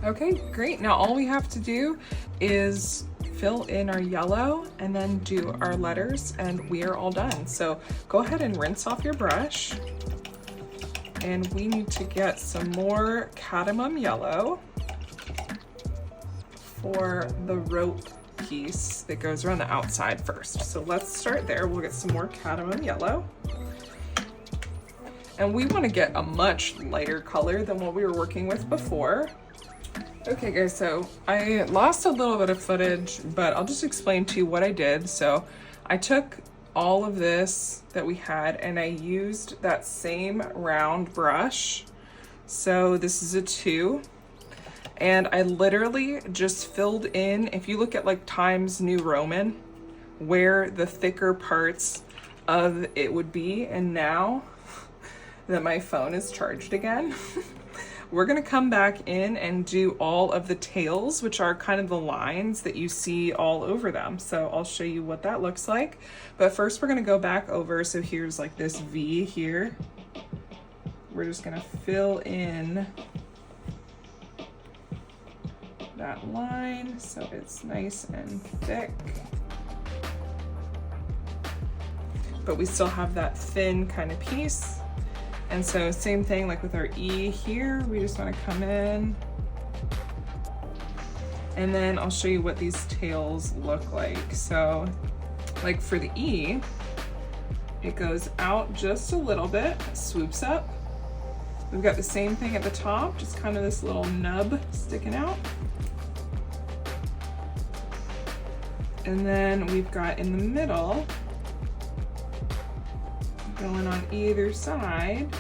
Okay, great. Now all we have to do is fill in our yellow and then do our letters and we are all done. So go ahead and rinse off your brush. And we need to get some more cadmium yellow for the rope piece that goes around the outside first. So let's start there. We'll get some more cadmium yellow. And we want to get a much lighter color than what we were working with before. Okay guys, so I lost a little bit of footage, but I'll just explain to you what I did. So I took all of this that we had and I used that same round brush. So this is a 2. And I literally just filled in, if you look at like Times New Roman, where the thicker parts of it would be. And now that my phone is charged again, we're gonna come back in and do all of the tails, which are kind of the lines that you see all over them. So I'll show you what that looks like. But first we're gonna go back over. So here's like this V here. We're just gonna fill in that line so it's nice and thick. But we still have that thin kind of piece. And so same thing like with our E here, we just want to come in. And then I'll show you what these tails look like. So like for the E, it goes out just a little bit, swoops up. We've got the same thing at the top, just kind of this little nub sticking out. And then we've got in the middle, going on either side,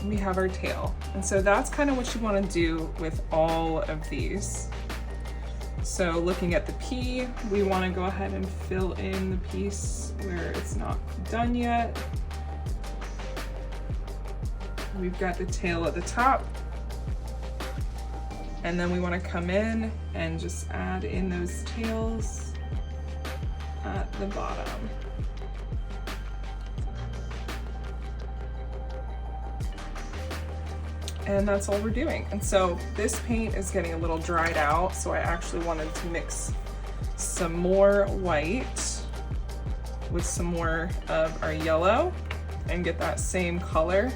we have our tail. And so that's kind of what you want to do with all of these. So looking at the P, we want to go ahead and fill in the piece where it's not done yet. We've got the tail at the top. And then we want to come in and just add in those tails at the bottom. And that's all we're doing. And so this paint is getting a little dried out, so I actually wanted to mix some more white with some more of our yellow and get that same color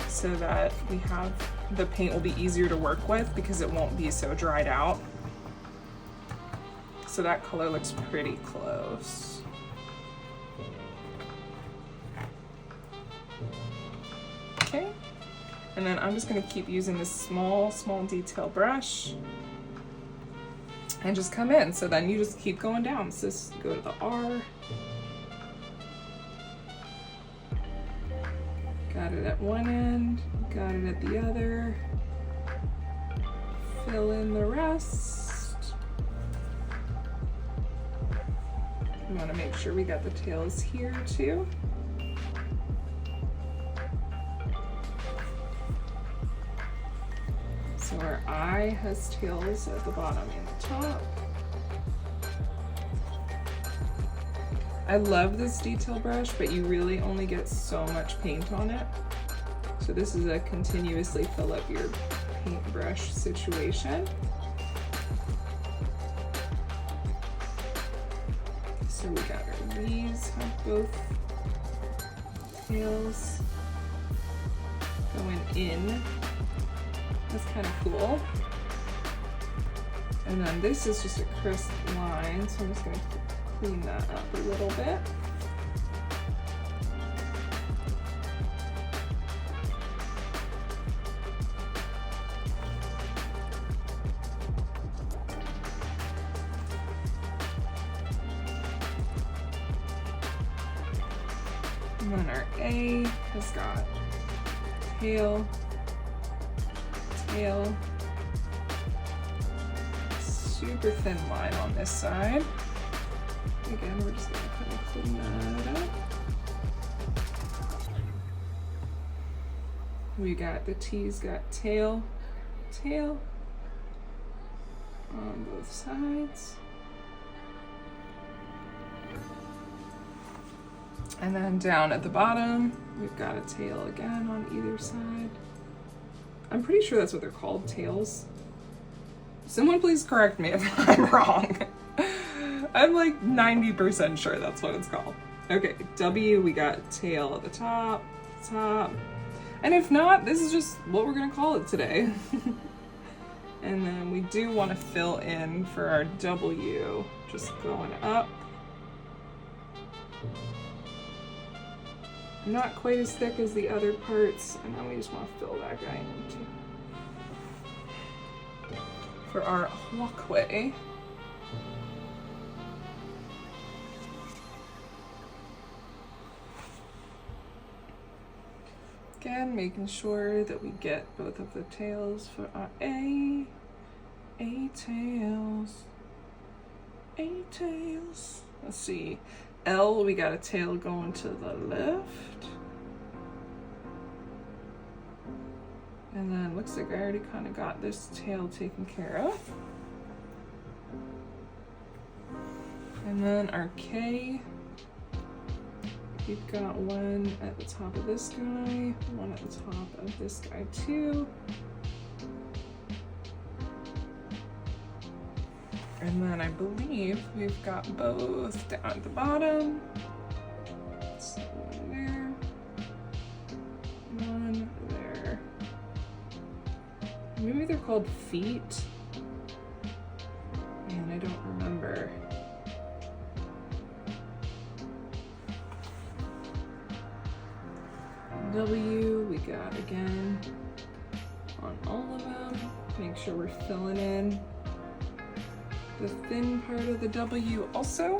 so that we have, the paint will be easier to work with because it won't be so dried out. So that color looks pretty close. Okay, and then I'm just gonna keep using this small detail brush and just come in. So then you just keep going down. So just go to the R. Got it at one end, got it at the other. Fill in the rest. We wanna make sure we got the tails here too. So our eye has tails at the bottom and the top. I love this detail brush, but you really only get so much paint on it. So this is a continuously fill up your paintbrush situation. So we got our leaves have both tails going in. That's kind of cool. And then this is just a crisp line, so I'm just going to clean that up a little bit. And then our A has got tail, tail, super thin line on this side. Again, we're just going to kind of clean that up. We got the T's got tail, tail on both sides. And then down at the bottom, we've got a tail again on either side. I'm pretty sure that's what they're called, tails. Someone please correct me if I'm wrong. I'm like 90% sure that's what it's called. Okay, W, we got tail at the top, top. And if not, this is just what we're gonna call it today. And then we do want to fill in for our W, just going up. Not quite as thick as the other parts, and then we just want to fill that guy in too. For our walkway. Again, making sure that we get both of the tails for our A tails, A tails. Let's see, L, we got a tail going to the left. And then looks like I already kind of got this tail taken care of. And then our K, we've got one at the top of this guy, one at the top of this guy too. And then I believe we've got both down at the bottom. So one there, one there. Maybe they're called feet, and I don't remember. W, we got again on all of them. Make sure we're filling in the thin part of the W also.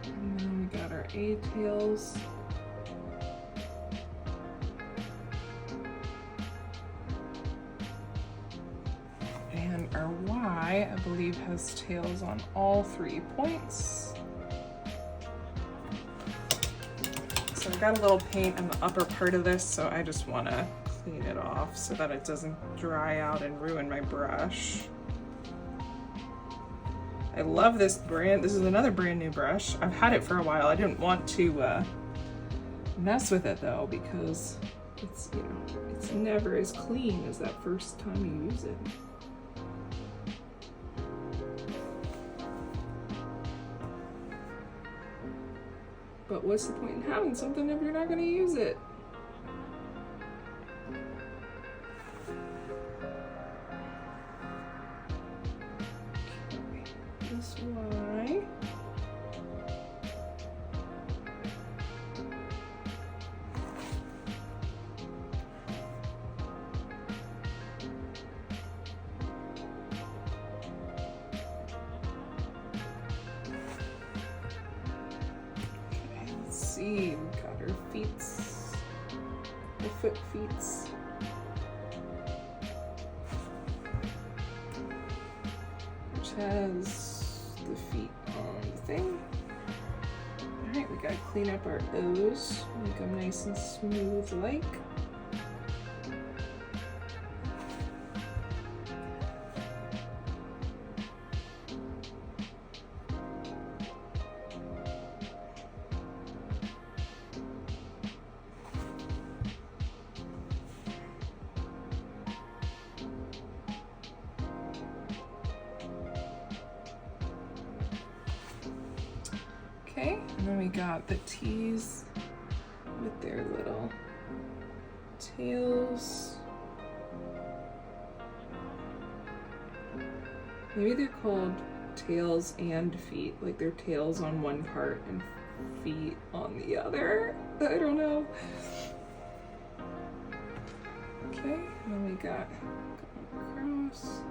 And then we got our A tails. And our Y, I believe, has tails on all 3 points. So I got a little paint on the upper part of this, so I just want to clean it off so that it doesn't dry out and ruin my brush. I love this brand. This is another brand new brush. I've had it for a while. I didn't want to mess with it though, because it's, you know, it's never as clean as that first time you use it. But what's the point in having something if you're not going to use it? Okay, this Y. We've got our feets, the foot feets. Which has the feet on the thing. Alright, we gotta clean up our O's, make them nice and smooth like. And then we got the T's with their little tails. Maybe they're called tails and feet, like they're tails on one part and feet on the other. I don't know. Okay, and then we got across.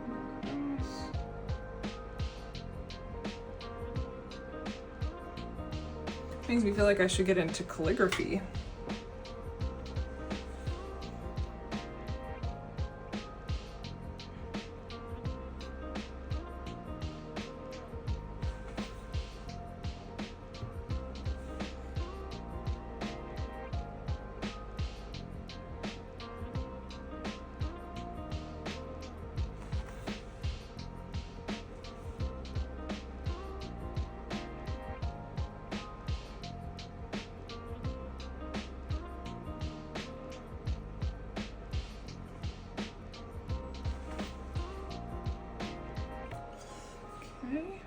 Makes me feel like I should get into calligraphy. Okay.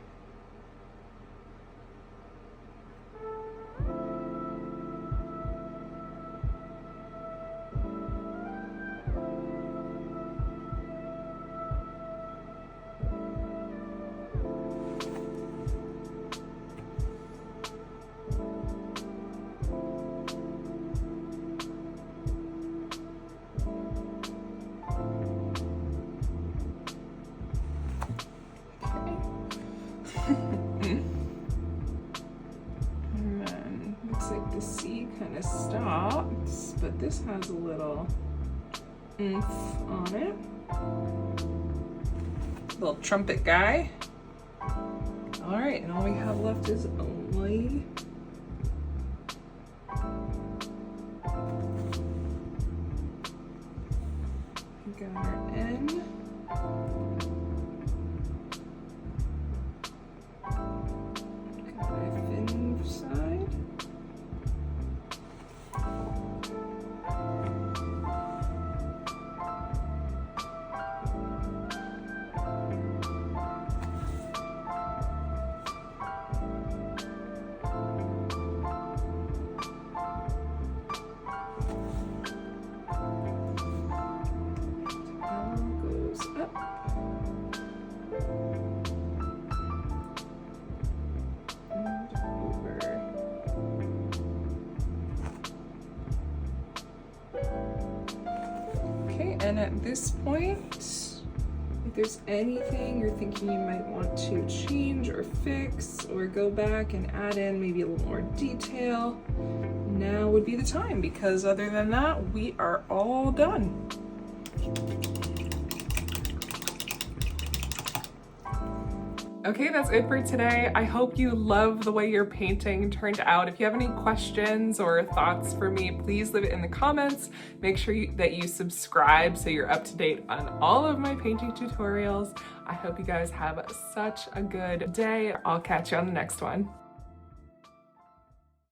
And then looks like the C kind of stops, but this has a little oomph on it. Little trumpet guy. All right, and all we have left is only we got our N. And at this point, if there's anything you're thinking you might want to change or fix or go back and add in maybe a little more detail, now would be the time, because other than that, we are all done. Okay, that's it for today. I hope you love the way your painting turned out. If you have any questions or thoughts for me, please leave it in the comments. Make sure that you subscribe so you're up to date on all of my painting tutorials. I hope you guys have such a good day. I'll catch you on the next one.